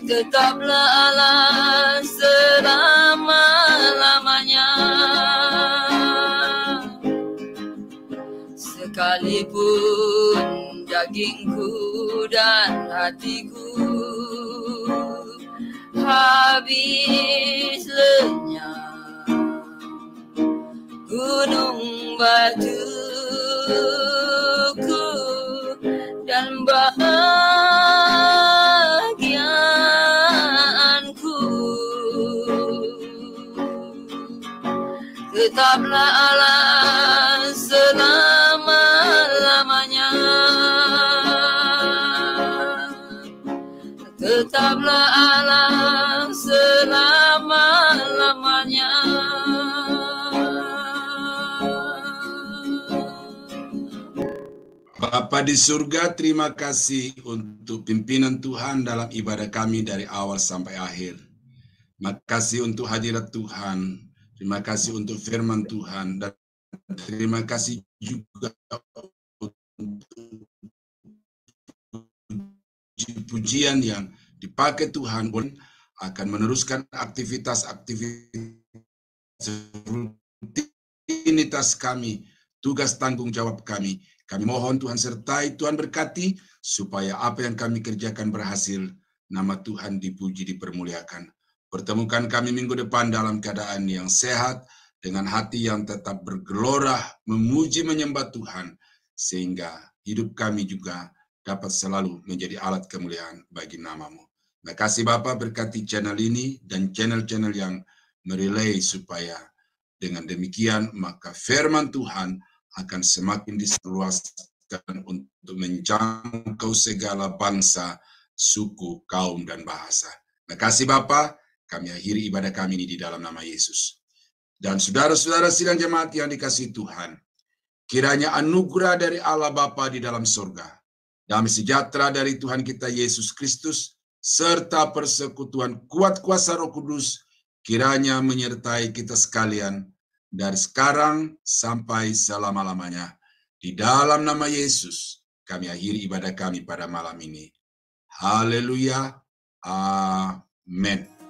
tetaplah Allah selama-lamanya. Sekalipun dagingku dan hatiku habis lenyap, gunung batuku dan bahagianku tetaplah Allah selama-lamanya. Tetaplah Allah selama-lamanya. Bapa di surga, terima kasih untuk pimpinan Tuhan dalam ibadah kami dari awal sampai akhir. Terima kasih untuk hadirat Tuhan. Terima kasih untuk firman Tuhan. Dan terima kasih juga untuk pujian yang dipakai Tuhan akan meneruskan aktivitas rutinitas kami, tugas tanggung jawab kami. Kami mohon Tuhan sertai, Tuhan berkati, supaya apa yang kami kerjakan berhasil, nama Tuhan dipuji, dipermuliakan. Pertemukan kami minggu depan dalam keadaan yang sehat, dengan hati yang tetap bergelora, memuji menyembah Tuhan, sehingga hidup kami juga dapat selalu menjadi alat kemuliaan bagi nama-Mu. Terima kasih Bapa, berkati channel ini dan channel-channel yang merelay, supaya dengan demikian maka firman Tuhan akan semakin diseluaskan untuk menjangkau segala bangsa, suku, kaum, dan bahasa. Terima kasih Bapa, kami akhiri ibadah kami ini di dalam nama Yesus. Dan saudara-saudara sidang jemaat yang dikasihi Tuhan, kiranya anugerah dari Allah Bapa di dalam surga, damai sejahtera dari Tuhan kita Yesus Kristus, serta persekutuan kuat kuasa Roh Kudus, kiranya menyertai kita sekalian, dari sekarang sampai selama-lamanya. Di dalam nama Yesus, kami akhiri ibadah kami pada malam ini. Haleluya. Amin.